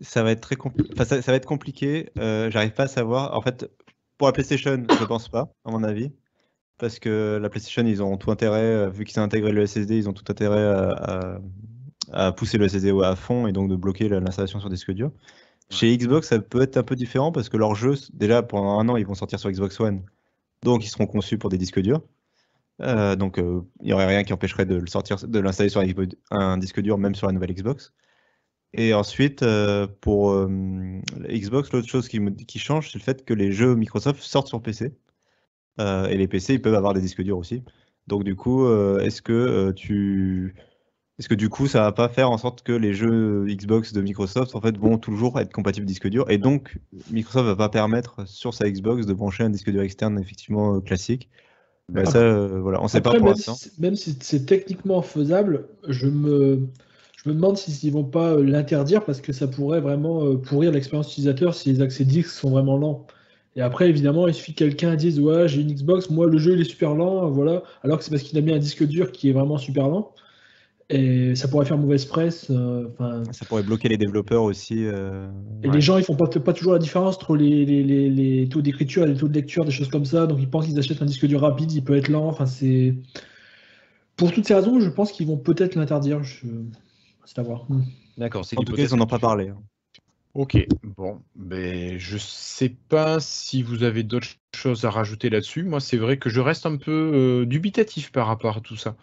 Ça va être ça va être compliqué. J'arrive pas à savoir. En fait, pour la PlayStation, je pense pas, à mon avis. parce que la PlayStation, ils ont tout intérêt, vu qu'ils ont intégré le SSD, ils ont tout intérêt à pousser le SSD à fond et donc de bloquer l'installation sur disque dur. Chez Xbox, ça peut être un peu différent parce que leurs jeux, déjà pendant 1 an, ils vont sortir sur Xbox One, donc ils seront conçus pour des disques durs. Donc il n'y aurait rien qui empêcherait de l'installer sur un disque dur, même sur la nouvelle Xbox. Et ensuite, pour Xbox, l'autre chose qui change, c'est le fait que les jeux Microsoft sortent sur PC. Et les PC, ils peuvent avoir des disques durs aussi. Donc du coup, est-ce que du coup, ça va pas faire en sorte que les jeux Xbox de Microsoft en fait vont toujours être compatibles disque dur, et donc Microsoft va pas permettre sur sa Xbox de brancher un disque dur externe effectivement classique. Bah, ça, voilà, on sait pas Après, pour l'instant. même si c'est techniquement faisable, je me demande s'ils vont pas l'interdire parce que ça pourrait vraiment pourrir l'expérience utilisateur si les accès disques sont vraiment lents. Et après, évidemment, il suffit que quelqu'un dise ouais, j'ai une Xbox, moi le jeu il est super lent, voilà, alors que c'est parce qu'il a mis un disque dur qui est vraiment super lent. Et ça pourrait faire mauvaise presse. Enfin, Ça pourrait bloquer les développeurs aussi. et les gens, ils font pas toujours la différence entre les taux d'écriture et les taux de lecture, des choses comme ça. Donc ils pensent qu'ils achètent un disque dur rapide, il peut être lent. Enfin, c'est pour toutes ces raisons, je pense qu'ils vont peut-être l'interdire. C'est à voir. D'accord, c'est En tout cas, ils n'en ont pas parlé. Ok, bon, ben, je sais pas si vous avez d'autres choses à rajouter là-dessus. Moi, c'est vrai que je reste un peu dubitatif par rapport à tout ça.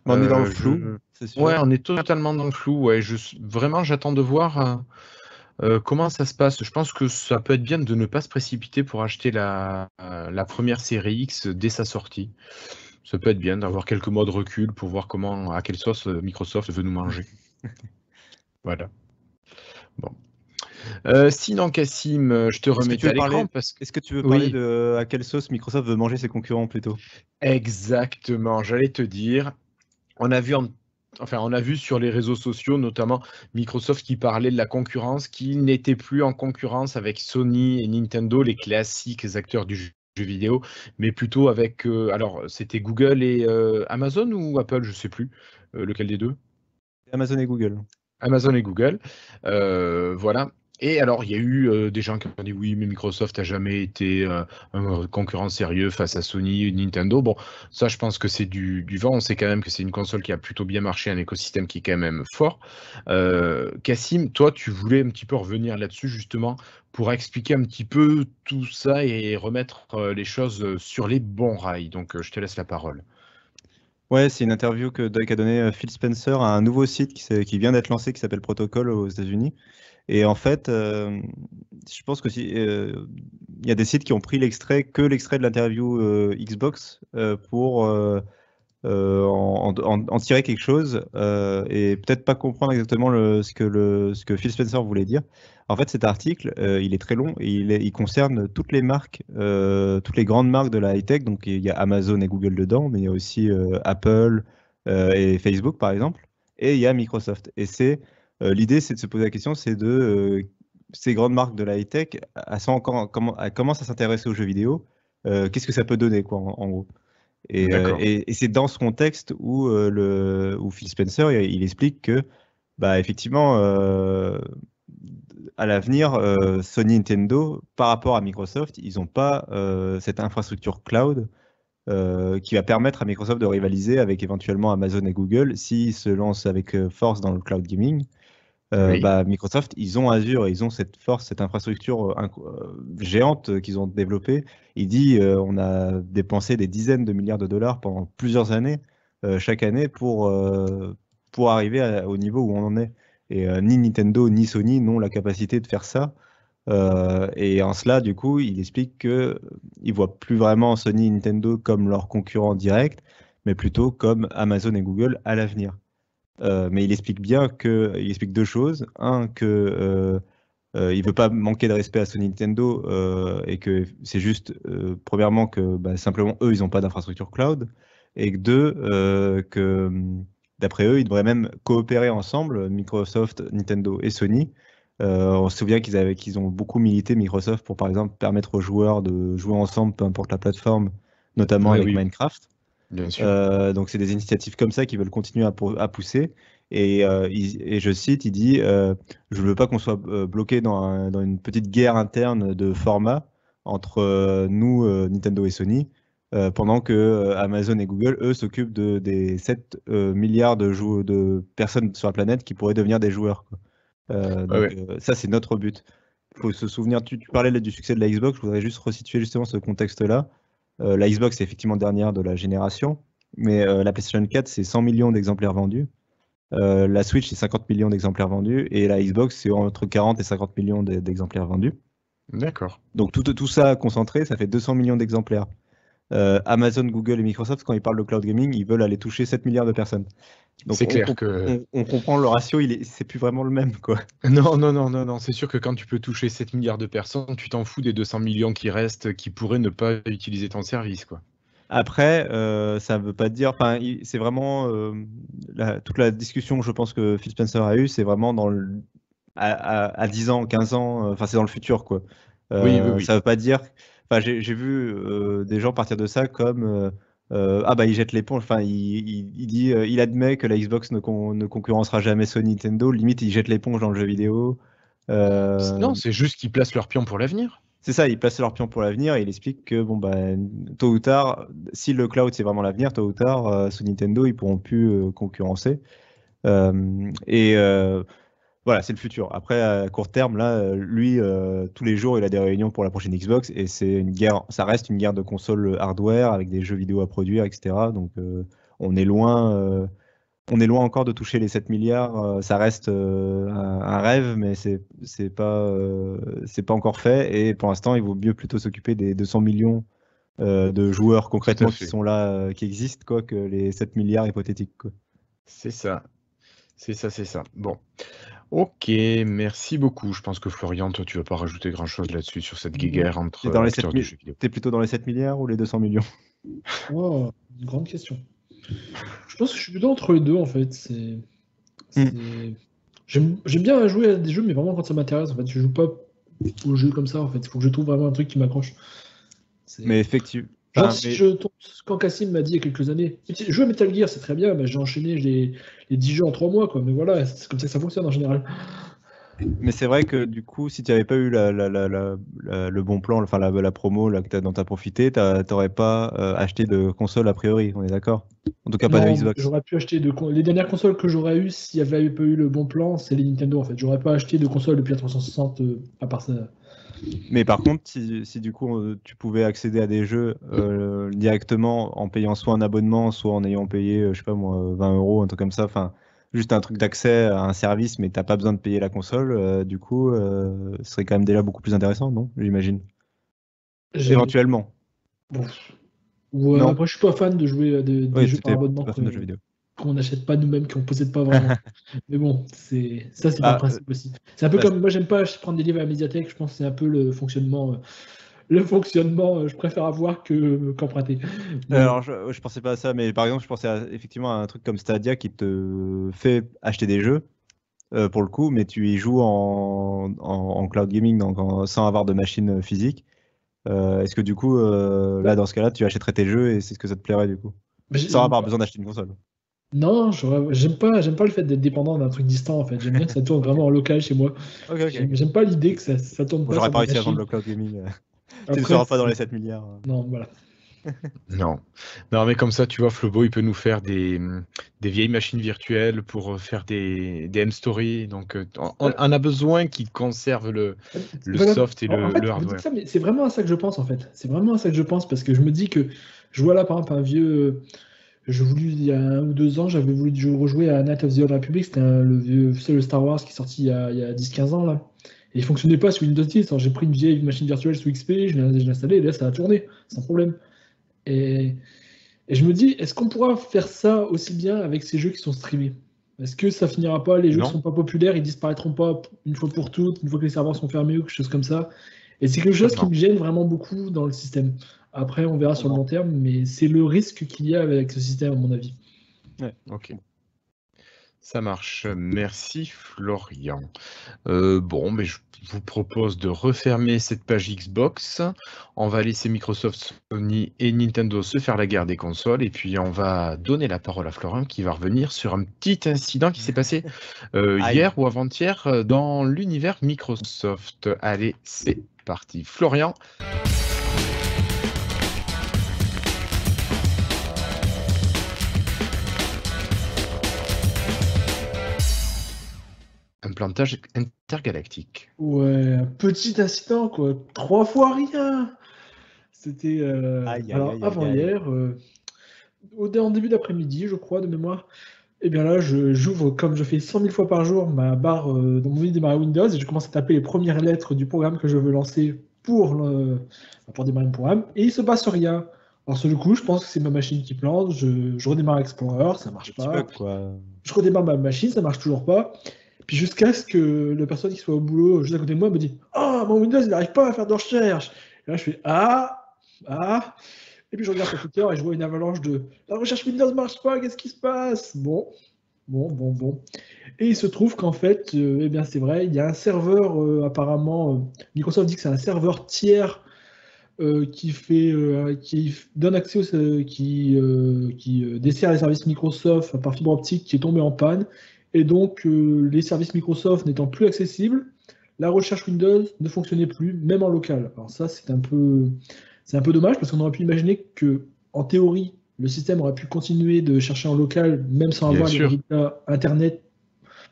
On est dans le flou, c'est sûr. Ouais, on est totalement dans le flou. Ouais, vraiment, j'attends de voir comment ça se passe. Je pense que ça peut être bien de ne pas se précipiter pour acheter la première série X dès sa sortie. Ça peut être bien d'avoir quelques mois de recul pour voir à quelle sauce Microsoft veut nous manger. Voilà. Bon. Sinon, Cassim, je te remets à l'écran parce que... Est-ce que tu veux parler de à quelle sauce Microsoft veut manger ses concurrents plutôt? Exactement, j'allais te dire. On a vu sur les réseaux sociaux, notamment Microsoft qui parlait de la concurrence, qui n'était plus en concurrence avec Sony et Nintendo, les classiques acteurs du jeu vidéo, mais plutôt avec, alors c'était Google et Amazon ou Apple, je sais plus, lequel des deux? Amazon et Google. Amazon et Google. Voilà. Et alors, il y a eu des gens qui ont dit oui, mais Microsoft n'a jamais été un concurrent sérieux face à Sony et Nintendo. Bon, ça, je pense que c'est du vent. On sait quand même que c'est une console qui a plutôt bien marché, un écosystème qui est quand même fort. Cassim, toi, tu voulais un petit peu revenir là-dessus, justement, pour expliquer un petit peu tout ça et remettre les choses sur les bons rails. Donc, je te laisse la parole. Ouais, c'est une interview qu'a donné Phil Spencer à un nouveau site qui vient d'être lancé qui s'appelle Protocol aux États-Unis. Et en fait, je pense que il y a des sites qui ont pris l'extrait de l'interview Xbox pour en tirer quelque chose et peut-être pas comprendre exactement ce que Phil Spencer voulait dire. En fait, cet article, il est très long et il concerne toutes les marques, toutes les grandes marques de la high-tech. Donc, il y a Amazon et Google dedans, mais il y a aussi Apple et Facebook, par exemple. Et il y a Microsoft. Et l'idée, c'est de se poser la question, c'est de ces grandes marques de la high-tech, elles commencent à s'intéresser aux jeux vidéo. Qu'est-ce que ça peut donner, quoi, en gros? Et c'est dans ce contexte où Phil Spencer il explique que bah, effectivement, à l'avenir, Sony Nintendo, par rapport à Microsoft, ils n'ont pas cette infrastructure cloud qui va permettre à Microsoft de rivaliser avec éventuellement Amazon et Google s'ils se lancent avec force dans le cloud gaming. Oui. Bah, Microsoft, ils ont Azure, ils ont cette force, cette infrastructure géante qu'ils ont développée. Il dit on a dépensé des dizaines de milliards de dollars pendant plusieurs années, chaque année, pour arriver au niveau où on en est. Et ni Nintendo ni Sony n'ont la capacité de faire ça. Et en cela, du coup, il explique que il voit plus vraiment Sony et Nintendo comme leurs concurrents directs, mais plutôt comme Amazon et Google à l'avenir. Mais il explique il explique deux choses. Un, que il veut pas manquer de respect à Sony Nintendo et que c'est juste, premièrement, que bah, simplement eux, ils n'ont pas d'infrastructure cloud. Et que deux, que d'après eux, ils devraient même coopérer ensemble, Microsoft, Nintendo et Sony. On se souvient qu'ils ont beaucoup milité, Microsoft, pour par exemple permettre aux joueurs de jouer ensemble, peu importe la plateforme, notamment avec Minecraft. Bien sûr. Donc c'est des initiatives comme ça qu'ils veulent continuer à pousser. Et je cite, il dit je ne veux pas qu'on soit bloqué dans une petite guerre interne de format entre nous, Nintendo et Sony. pendant que Amazon et Google, eux, s'occupent des 7 milliards de personnes sur la planète qui pourraient devenir des joueurs, quoi. Ça, c'est notre but. Il faut se souvenir, tu parlais là du succès de la Xbox, je voudrais juste resituer justement ce contexte-là. La Xbox est effectivement dernière de la génération, mais la PlayStation 4, c'est 100 millions d'exemplaires vendus. La Switch, c'est 50 millions d'exemplaires vendus, et la Xbox, c'est entre 40 et 50 millions d'exemplaires vendus. D'accord. Donc tout ça concentré, ça fait 200 millions d'exemplaires. Amazon, Google et Microsoft, quand ils parlent de cloud gaming, ils veulent aller toucher 7 milliards de personnes. Donc C'est clair que... on comprend le ratio, c'est plus vraiment le même, quoi. Non, c'est sûr que quand tu peux toucher 7 milliards de personnes, tu t'en fous des 200 millions qui restent, qui pourraient ne pas utiliser ton service, quoi. Après, ça ne veut pas dire... Enfin, c'est vraiment... toute la discussion que je pense que Phil Spencer a eue, c'est vraiment à 10 ans, 15 ans, enfin c'est dans le futur, quoi. Oui. Ça veut pas dire... Enfin, j'ai vu des gens partir de ça comme... ah bah il jette l'éponge, enfin il dit, il admet que la Xbox ne concurrencera jamais Sony Nintendo, limite il jette l'éponge dans le jeu vidéo. Non, c'est juste qu'ils placent leur pion pour l'avenir. C'est ça, ils placent leur pion pour l'avenir et il explique que bon bah tôt ou tard, si le cloud c'est vraiment l'avenir, tôt ou tard sous Nintendo ils pourront plus concurrencer. Voilà, c'est le futur. Après, à court terme, là, lui, tous les jours, il a des réunions pour la prochaine Xbox et c'est une guerre, ça reste une guerre de consoles hardware avec des jeux vidéo à produire, etc. Donc, on est loin encore de toucher les 7 milliards. Ça reste un rêve, mais c'est pas encore fait. Et pour l'instant, il vaut mieux plutôt s'occuper des 200 millions de joueurs concrètement qui sont là, qui existent, quoi, que les 7 milliards hypothétiques, quoi. C'est ça. Bon. Ok, merci beaucoup. Je pense que Florian, toi, tu vas pas rajouter grand-chose là-dessus, sur cette guerre entre acteurs du jeu vidéo. T'es plutôt dans les 7 milliards ou les 200 millions? Oh, une grande question. Je pense que je suis plutôt entre les deux, en fait. J'aime bien jouer à des jeux, mais vraiment quand ça m'intéresse. En fait, je joue pas aux jeux comme ça. En fait, il faut que je trouve vraiment un truc qui m'accroche. Mais effectivement. Genre, quand Cassim m'a dit il y a quelques années, jouer à Metal Gear, c'est très bien, mais j'ai enchaîné les 10 jeux en 3 mois, quoi. Mais voilà, c'est comme ça que ça fonctionne en général. Mais c'est vrai que du coup, si tu n'avais pas eu le bon plan, enfin la promo là, dont tu as profité, tu n'aurais pas acheté de console a priori, on est d'accord? En tout cas, pas de Xbox. J'aurais pu acheter les dernières consoles que j'aurais eues s'il n'y avait pas eu le bon plan, c'est les Nintendo en fait. J'aurais pas acheté de console depuis la 360 à part ça. Mais par contre, si du coup tu pouvais accéder à des jeux directement en payant soit un abonnement, soit en ayant payé, je sais pas moi, 20 €, un truc comme ça, enfin juste un truc d'accès à un service, mais t'as pas besoin de payer la console, du coup, ce serait quand même déjà beaucoup plus intéressant, non? J'imagine. Éventuellement. Bon. Ouais, après, je suis pas fan de jouer à des jeux par abonnement qu'on n'achète pas nous-mêmes, qu'on possède pas vraiment. Mais bon, c'est pas le principe aussi. C'est un peu comme moi, j'aime pas prendre des livres à la médiathèque. Je pense que c'est un peu le fonctionnement. Je préfère avoir qu'emprunter. Alors, je pensais pas à ça, mais par exemple, je pensais effectivement à un truc comme Stadia qui te fait acheter des jeux, pour le coup, mais tu y joues en cloud gaming, donc sans avoir de machine physique. Est-ce que du coup, là, dans ce cas-là, tu achèterais tes jeux et c'est ce que ça te plairait du coup? Sans avoir besoin d'acheter une console. Non, j'aime pas le fait d'être dépendant d'un truc distant en fait. J'aime bien que ça tourne vraiment en local chez moi. Okay. J'aime pas l'idée que ça tourne pas. J'aurais pas réussi à vendre le cloud gaming. Tu ne seras pas dans les 7 milliards. Non, voilà. Non, mais comme ça, tu vois, Flobo, il peut nous faire des vieilles machines virtuelles pour faire des M-Story. Donc, on a besoin qu'ils conservent le soft et le hardware. Ça, mais c'est vraiment à ça que je pense, en fait. C'est vraiment à ça que je pense, parce que je me dis que je vois là, par exemple, un vieux... il y a 1 ou 2 ans, j'avais voulu rejouer à Knights of the Old Republic. C'était le Star Wars qui est sorti il y a 10-15 ans, là. Et il fonctionnait pas sous Windows 10. Alors, j'ai pris une vieille machine virtuelle sous XP, je l'ai installée, et là, ça a tourné, sans problème. Et je me dis, est-ce qu'on pourra faire ça aussi bien avec ces jeux qui sont streamés? Est-ce que ça finira pas, les jeux ne sont pas populaires, ils disparaîtront pas une fois pour toutes, une fois que les serveurs sont fermés ou quelque chose comme ça? Et c'est quelque chose qui me gêne vraiment beaucoup dans le système. Après, on verra sur le long terme, mais c'est le risque qu'il y a avec ce système, à mon avis. Ouais, ok. Ça marche. Merci Florian. Bon, mais je vous propose de refermer cette page Xbox. On va laisser Microsoft, Sony et Nintendo se faire la guerre des consoles. Et puis, on va donner la parole à Florian qui va revenir sur un petit incident qui s'est passé hier ou avant-hier dans l'univers Microsoft. Allez, c'est parti. Florian. Un plantage intergalactique. Ouais, un petit incident, quoi. 3 fois rien. C'était Aïe, aïe, alors aïe, aïe, avant aïe. hier, en début d'après-midi, je crois, de mémoire. Et bien là, j'ouvre comme je fais 100 000 fois par jour ma barre dans mon démarrer Windows et je commence à taper les premières lettres du programme que je veux lancer pour démarrer mon programme et il se passe rien. Alors sur le coup, je pense que c'est ma machine qui plante. Je redémarre Explorer, ça marche Petit pas. bug, quoi. Je redémarre ma machine, ça marche toujours pas. Puis jusqu'à ce que la personne qui soit au boulot juste à côté de moi me dit «Ah, mon Windows, il n'arrive pas à faire de recherche!» Et là, je fais «Ah!» Et puis je regarde sur Twitter et je vois une avalanche de «La recherche Windows marche pas, qu'est-ce qui se passe?» Bon. Et il se trouve qu'en fait, eh bien c'est vrai, il y a un serveur, apparemment, Microsoft dit que c'est un serveur tiers qui donne accès, qui dessert les services Microsoft par fibre optique qui est tombé en panne. Et donc, les services Microsoft n'étant plus accessibles, la recherche Windows ne fonctionnait plus, même en local. Alors ça, c'est un peu dommage parce qu'on aurait pu imaginer que, en théorie, le système aurait pu continuer de chercher en local, même sans Bien avoir les sûr. résultats Internet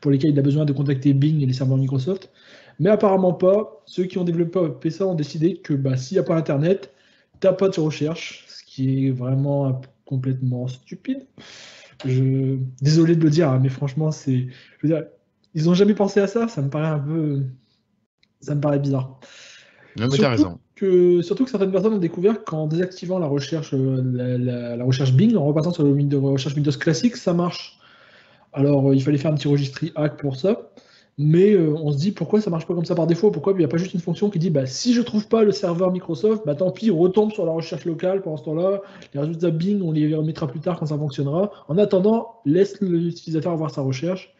pour lesquels il a besoin de contacter Bing et les serveurs Microsoft. Mais apparemment pas. Ceux qui ont développé ça ont décidé que s'il n'y a pas Internet, t'as pas de recherche, ce qui est vraiment complètement stupide. Désolé de le dire, hein, mais franchement, je veux dire, ils n'ont jamais pensé à ça. Ça me paraît bizarre. Non, mais t'as raison. Surtout que certaines personnes ont découvert qu'en désactivant la recherche, la recherche Bing, en repassant sur la recherche Windows classique, ça marche. Alors, il fallait faire un petit registry hack pour ça. Mais on se dit pourquoi ça marche pas comme ça par défaut? Pourquoi il n'y a pas juste une fonction qui dit si je trouve pas le serveur Microsoft, tant pis, on retombe sur la recherche locale pendant ce temps-là. Les résultats Bing, on les remettra plus tard quand ça fonctionnera. En attendant, laisse l'utilisateur avoir sa recherche.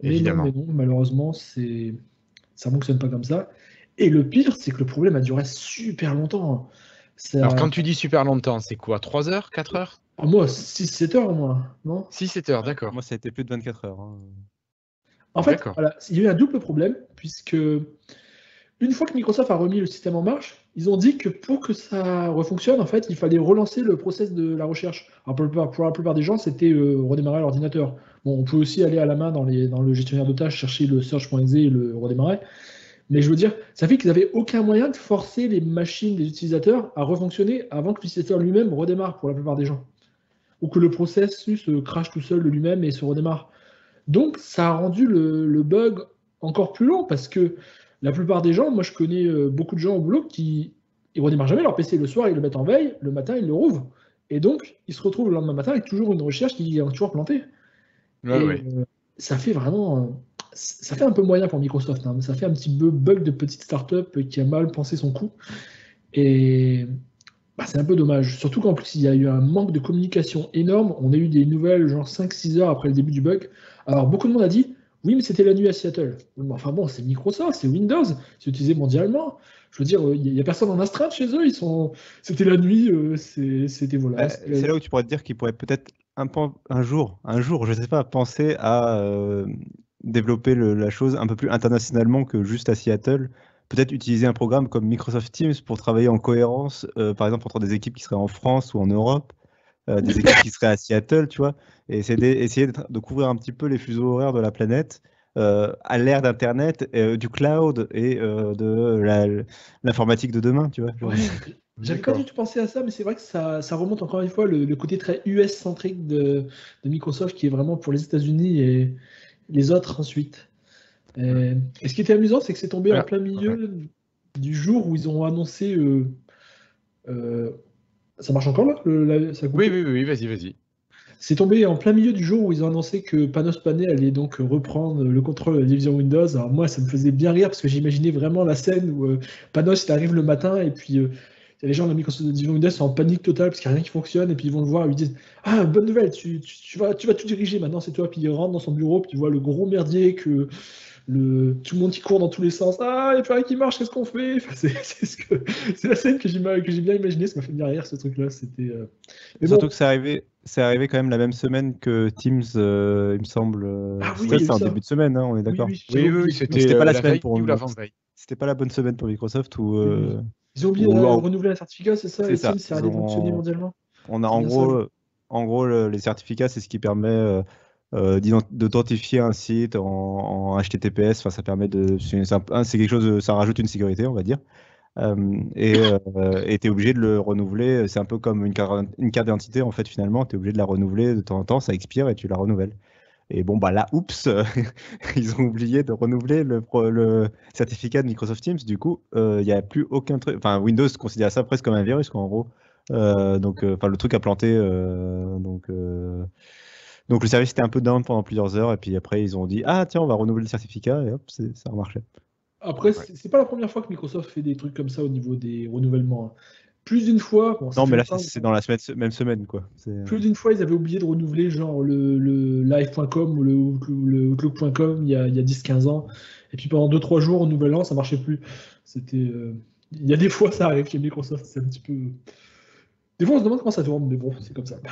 Évidemment. Mais non, malheureusement, ça fonctionne pas comme ça. Et le pire, c'est que le problème a duré super longtemps. Alors, quand tu dis super longtemps, c'est quoi? 3 heures? 4 heures? Moi, 6-7 heures au moins, non? 6-7 heures, d'accord. Moi, ça a été plus de 24 heures. Hein. En fait, D'accord. voilà, il y a eu un double problème, puisque une fois que Microsoft a remis le système en marche, ils ont dit que pour que ça refonctionne, en fait, il fallait relancer le process de la recherche. Alors pour la plupart des gens, c'était redémarrer l'ordinateur. Bon, on peut aussi aller à la main dans le gestionnaire de tâches, chercher le search.exe et le redémarrer. Mais je veux dire, ça fait qu'ils n'avaient aucun moyen de forcer les machines des utilisateurs à refonctionner avant que l'utilisateur lui-même redémarre pour la plupart des gens. Ou que le processus crache tout seul de lui-même et se redémarre. Donc, ça a rendu le bug encore plus long parce que la plupart des gens, moi je connais beaucoup de gens au boulot qui ne redémarrent jamais leur PC le soir, ils le mettent en veille, le matin ils le rouvrent. Et donc, ils se retrouvent le lendemain matin avec toujours une recherche qui est toujours plantée. Ouais. Ça fait vraiment. Ça fait un peu moyen pour Microsoft, hein, mais ça fait un petit peu bug de petite start-up qui a mal pensé son coup. Et c'est un peu dommage. Surtout qu'en plus, il y a eu un manque de communication énorme. On a eu des nouvelles, genre 5-6 heures après le début du bug. Alors, beaucoup de monde a dit oui, mais c'était la nuit à Seattle. Oui, mais enfin bon, c'est Microsoft, c'est Windows, c'est utilisé mondialement. Je veux dire, il n'y a personne en astreinte chez eux. C'était la nuit, c'était voilà. C'est là où tu pourrais te dire qu'ils pourraient peut-être un jour, je sais pas, penser à développer la chose un peu plus internationalement que juste à Seattle. Peut-être utiliser un programme comme Microsoft Teams pour travailler en cohérence, par exemple entre des équipes qui seraient en France ou en Europe, des équipes qui seraient à Seattle, tu vois, et essayer de couvrir un petit peu les fuseaux horaires de la planète à l'ère d'Internet, du cloud et de l'informatique de demain, tu vois. Ouais, j'avais pas du tout pensé à ça, mais c'est vrai que ça remonte encore une fois le côté très US-centrique de Microsoft qui est vraiment pour les États-Unis et les autres ensuite. Et ce qui était amusant, c'est que c'est tombé en plein milieu du jour où ils ont annoncé. Ça marche encore là ça a coupé Oui, vas-y. C'est tombé en plein milieu du jour où ils ont annoncé que Panos Panay allait donc reprendre le contrôle de la division Windows. Alors moi, ça me faisait bien rire parce que j'imaginais vraiment la scène où Panos il arrive le matin et puis les gens de la Microsoft de division Windows sont en panique totale parce qu'il n'y a rien qui fonctionne et puis ils vont le voir et ils disent ah bonne nouvelle, tu vas tout diriger maintenant, c'est toi. Puis il rentre dans son bureau puis tu vois le gros merdier que tout le monde qui court dans tous les sens. Ah, il n'y a plus rien qui marche, qu'est-ce qu'on fait? Enfin, c'est la scène que j'ai bien imaginée, ça m'a fait bien rire ce truc-là. C'était. Surtout que c'est arrivé quand même la même semaine que Teams, il me semble. Ah oui, c'est en début de semaine, hein, on est d'accord. Oui, c'était pas la semaine veille pour ou l'avant-veille. C'était pas la bonne semaine pour Microsoft ou. Ils ont oublié de renouveler un certificat, c'est ça? C'est Et ça. Teams, ça allait fonctionner mondialement. On a en gros les certificats, c'est ce qui permet d'authentifier un site en HTTPS. Enfin, ça permet c'est quelque chose, ça rajoute une sécurité, on va dire. Et tu es obligé de le renouveler. C'est un peu comme une carte d'identité, en fait, finalement. Tu es obligé de la renouveler de temps en temps, ça expire et tu la renouvelles. Et bon, bah là, oups, ils ont oublié de renouveler le certificat de Microsoft Teams. Du coup, il n'y a plus aucun truc. Enfin, Windows considère ça presque comme un virus, quoi, en gros. Donc, le truc a planté. Donc, le service était un peu down pendant plusieurs heures. Et puis après, ils ont dit, ah, tiens, on va renouveler le certificat. Et hop, ça a marché. Après, Ouais. c'est pas la première fois que Microsoft fait des trucs comme ça au niveau des renouvellements, hein. Plus d'une fois, bon, ça Non, fait mais là, longtemps, c'est dans la même semaine, quoi. plus d'une fois, ils avaient oublié de renouveler genre le live.com ou le outlook.com il y a 10-15 ans. Et puis pendant 2-3 jours, au nouvel an, ça marchait plus. Il y a des fois, ça arrive chez Microsoft, c'est un petit peu. Des fois, on se demande comment ça tourne, mais bon, c'est comme ça. Bah,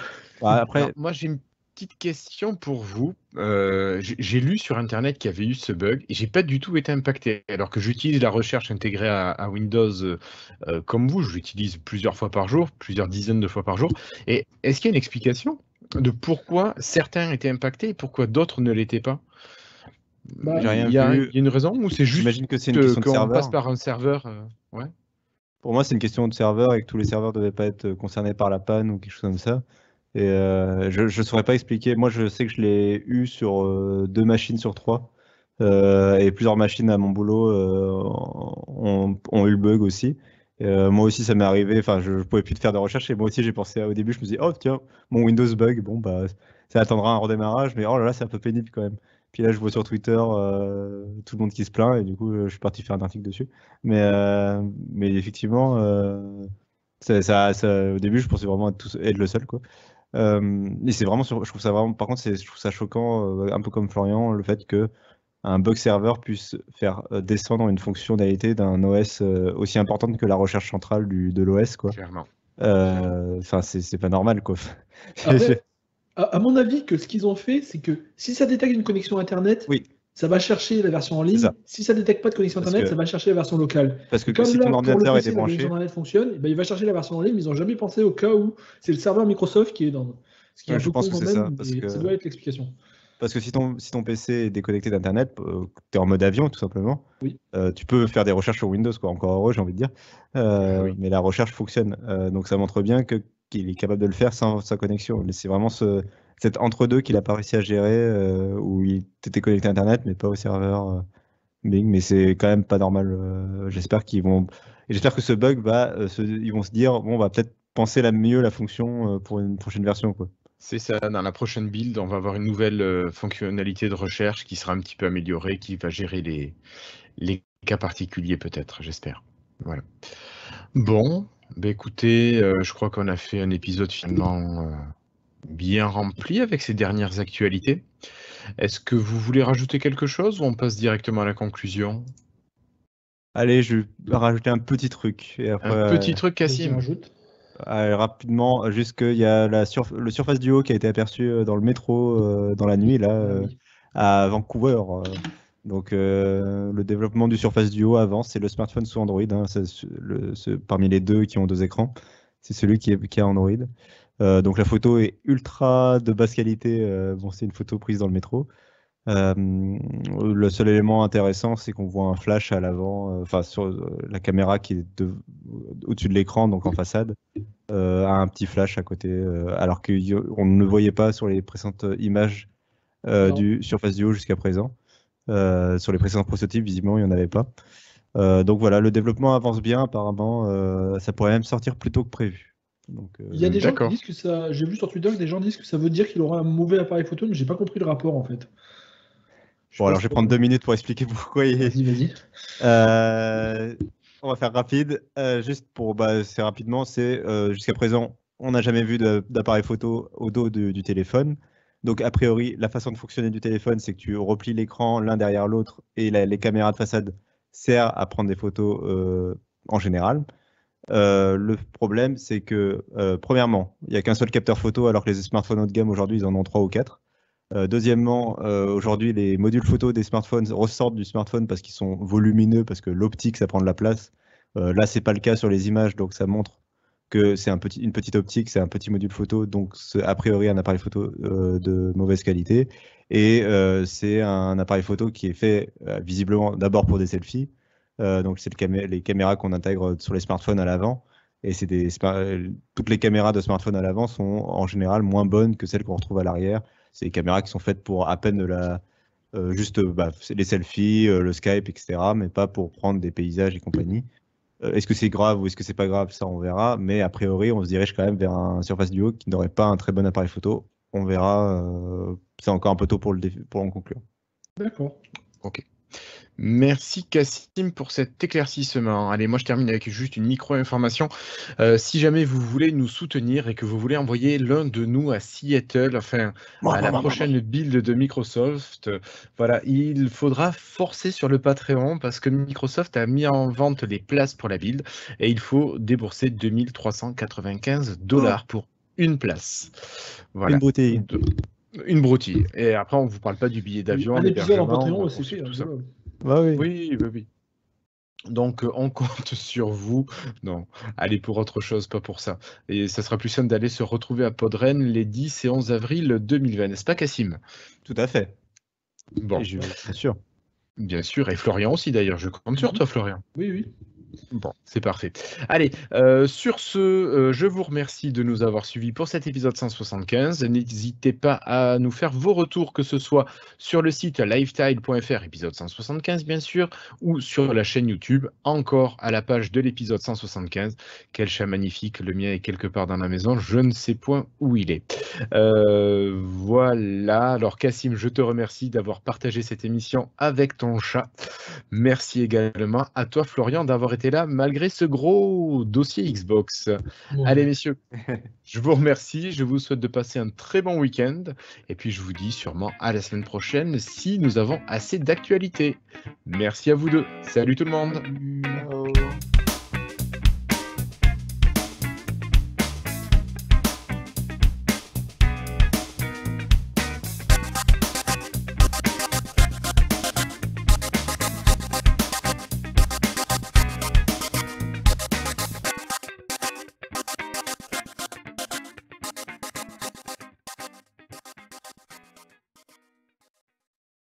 Alors, après, moi, j'ai une petite question pour vous. J'ai lu sur Internet qu'il y avait eu ce bug et j'ai pas du tout été impacté. Alors que j'utilise la recherche intégrée à Windows comme vous, je l'utilise plusieurs fois par jour, plusieurs dizaines de fois par jour. Et est-ce qu'il y a une explication de pourquoi certains étaient impactés et pourquoi d'autres ne l'étaient pas? Bah, j'ai rien Il y a vu. une raison ou c'est juste J'imagine que c'est une question de qu'on passe serveur. par un serveur ouais. Pour moi, c'est une question de serveur et que tous les serveurs ne devaient pas être concernés par la panne ou quelque chose comme ça. Et je ne saurais pas expliquer. Moi, je sais que je l'ai eu sur 2 machines sur 3. Et plusieurs machines à mon boulot ont eu le bug aussi. Moi aussi, ça m'est arrivé. Enfin, je ne pouvais plus faire de recherche. Et moi aussi, j'ai pensé au début, je me suis dit, oh tiens, mon Windows bug. Bon, bah, ça attendra un redémarrage. Mais oh là là, c'est un peu pénible quand même. Puis là, je vois sur Twitter tout le monde qui se plaint. Et du coup, je suis parti faire un article dessus. Mais effectivement, au début, je pensais vraiment être le seul, quoi. Et c'est vraiment, je trouve ça vraiment, par contre, je trouve ça choquant, un peu comme Florian, le fait que un bug serveur puisse faire descendre une fonctionnalité d'un OS aussi importante que la recherche centrale de l'OS, quoi. Clairement. Enfin, c'est pas normal, quoi. après, à mon avis, que ce qu'ils ont fait, c'est que si ça détecte une connexion Internet, Oui, ça va chercher la version en c'est ligne. ça. Si ça détecte pas de connexion Parce Internet, que, ça va chercher la version locale. parce Et que comme si ton là, pour le ordinateur est PC, la connexion débranché, Internet fonctionne, eh ben, il va chercher la version en ligne, mais ils n'ont jamais pensé au cas où c'est le serveur Microsoft qui est dans. Ce qui est un je peu pense con que quand c'est ça. même, mais ça doit être l'explication. Parce que si ton PC est déconnecté d'Internet, tu es en mode avion tout simplement, Oui. tu peux faire des recherches sur Windows, quoi. Encore heureux, j'ai envie de dire. Oui. Mais la recherche fonctionne. Donc ça montre bien qu'il est capable de le faire sans sa connexion. Mais c'est vraiment cet entre-deux qu'il a pas réussi à gérer, où il était connecté à Internet, mais pas au serveur Bing. Mais c'est quand même pas normal. J'espère que ce bug ils vont se dire, bon, on va peut-être penser mieux la fonction pour une prochaine version, quoi. C'est ça, dans la prochaine build, on va avoir une nouvelle fonctionnalité de recherche qui sera un petit peu améliorée, qui va gérer les cas particuliers peut-être, j'espère. Voilà. Bon, bah écoutez, je crois qu'on a fait un épisode finalement bien rempli avec ces dernières actualités. Est-ce que vous voulez rajouter quelque chose ou on passe directement à la conclusion? Allez, je vais rajouter un petit truc. Et après, Un petit truc, Vas-y, Cassim. rajoute. rapidement, juste qu'il y a le Surface Duo qui a été aperçu dans le métro dans la nuit, là, Ah oui. à Vancouver. Donc, le développement du Surface Duo avance. C'est le smartphone sous Android, hein, parmi les deux qui ont 2 écrans. C'est celui qui a Android. Donc, la photo est ultra de basse qualité. Bon, c'est une photo prise dans le métro. Le seul élément intéressant, c'est qu'on voit un flash à l'avant, enfin sur la caméra qui est au-dessus de l'écran, donc en façade, a un petit flash à côté, alors qu'on ne le voyait pas sur les précédentes images Non. du Surface Duo jusqu'à présent. Sur les précédents prototypes, visiblement, il n'y en avait pas. Donc voilà, le développement avance bien, apparemment, ça pourrait même sortir plus tôt que prévu. Donc, Il y a des gens qui D'accord. disent que ça. J'ai vu sur Twitter que des gens disent que ça veut dire qu'il aura un mauvais appareil photo, mais j'ai pas compris le rapport en fait. Je sais bon, pas alors si je vais prendre 2 minutes pour expliquer pourquoi Vas-y, vas-y. Euh, on va faire rapide. Juste pour c'est rapidement, jusqu'à présent, on n'a jamais vu d'appareil photo au dos du téléphone. Donc a priori, la façon de fonctionner du téléphone, c'est que tu replies l'écran l'un derrière l'autre et les caméras de façade servent à prendre des photos en général. Le problème, c'est que premièrement, il n'y a qu'un seul capteur photo alors que les smartphones haut de gamme aujourd'hui, ils en ont 3 ou 4. Deuxièmement, aujourd'hui, les modules photo des smartphones ressortent du smartphone parce qu'ils sont volumineux, parce que l'optique, ça prend de la place. Là, c'est pas le cas sur les images, donc ça montre que c'est une petite optique, c'est un petit module photo, donc c'est a priori un appareil photo de mauvaise qualité. Et c'est un appareil photo qui est fait visiblement d'abord pour des selfies. Donc c'est les caméras qu'on intègre sur les smartphones à l'avant. Et toutes les caméras de smartphone à l'avant sont en général moins bonnes que celles qu'on retrouve à l'arrière. C'est des caméras qui sont faites pour à peine juste les selfies, le Skype, etc., mais pas pour prendre des paysages et compagnie. Est-ce que c'est grave ou est-ce que c'est pas grave? Ça, on verra. Mais a priori, on se dirige quand même vers un Surface Duo qui n'aurait pas un très bon appareil photo. On verra. C'est encore un peu tôt pour en conclure. D'accord. Ok. Merci Cassim pour cet éclaircissement. Allez, moi je termine avec juste une micro-information. Si jamais vous voulez nous soutenir et que vous voulez envoyer l'un de nous à Seattle, enfin à la prochaine build de Microsoft, voilà, il faudra forcer sur le Patreon parce que Microsoft a mis en vente les places pour la build et il faut débourser 2395 $ pour une place. Voilà. Une bouteille. Une broutille. Et après, on ne vous parle pas du billet d'avion, Un épisode en l'hébergement, Patreon, c'est fait. tout ça. Bah oui. Oui. Donc, on compte sur vous. Non, allez pour autre chose, pas pour ça. Et ça sera plus simple d'aller se retrouver à Podren les 10 et 11 avril 2020, n'est-ce pas, Cassim? Tout à fait. Bon. Bien sûr. Bien sûr, et Florian aussi, d'ailleurs. Je compte sur toi, Florian. Oui. Bon, c'est parfait. Allez, sur ce, je vous remercie de nous avoir suivis pour cet épisode 175. N'hésitez pas à nous faire vos retours, que ce soit sur le site lifetile.fr, épisode 175 bien sûr, ou sur la chaîne YouTube, encore à la page de l'épisode 175. Quel chat magnifique, le mien est quelque part dans la maison, je ne sais point où il est. Voilà, alors Cassim, je te remercie d'avoir partagé cette émission avec ton chat. Merci également à toi, Florian, d'avoir été là malgré ce gros dossier Xbox. Bon. Allez, messieurs, je vous remercie. Je vous souhaite de passer un très bon week-end. Et puis, je vous dis sûrement à la semaine prochaine si nous avons assez d'actualité. Merci à vous deux. Salut tout le monde.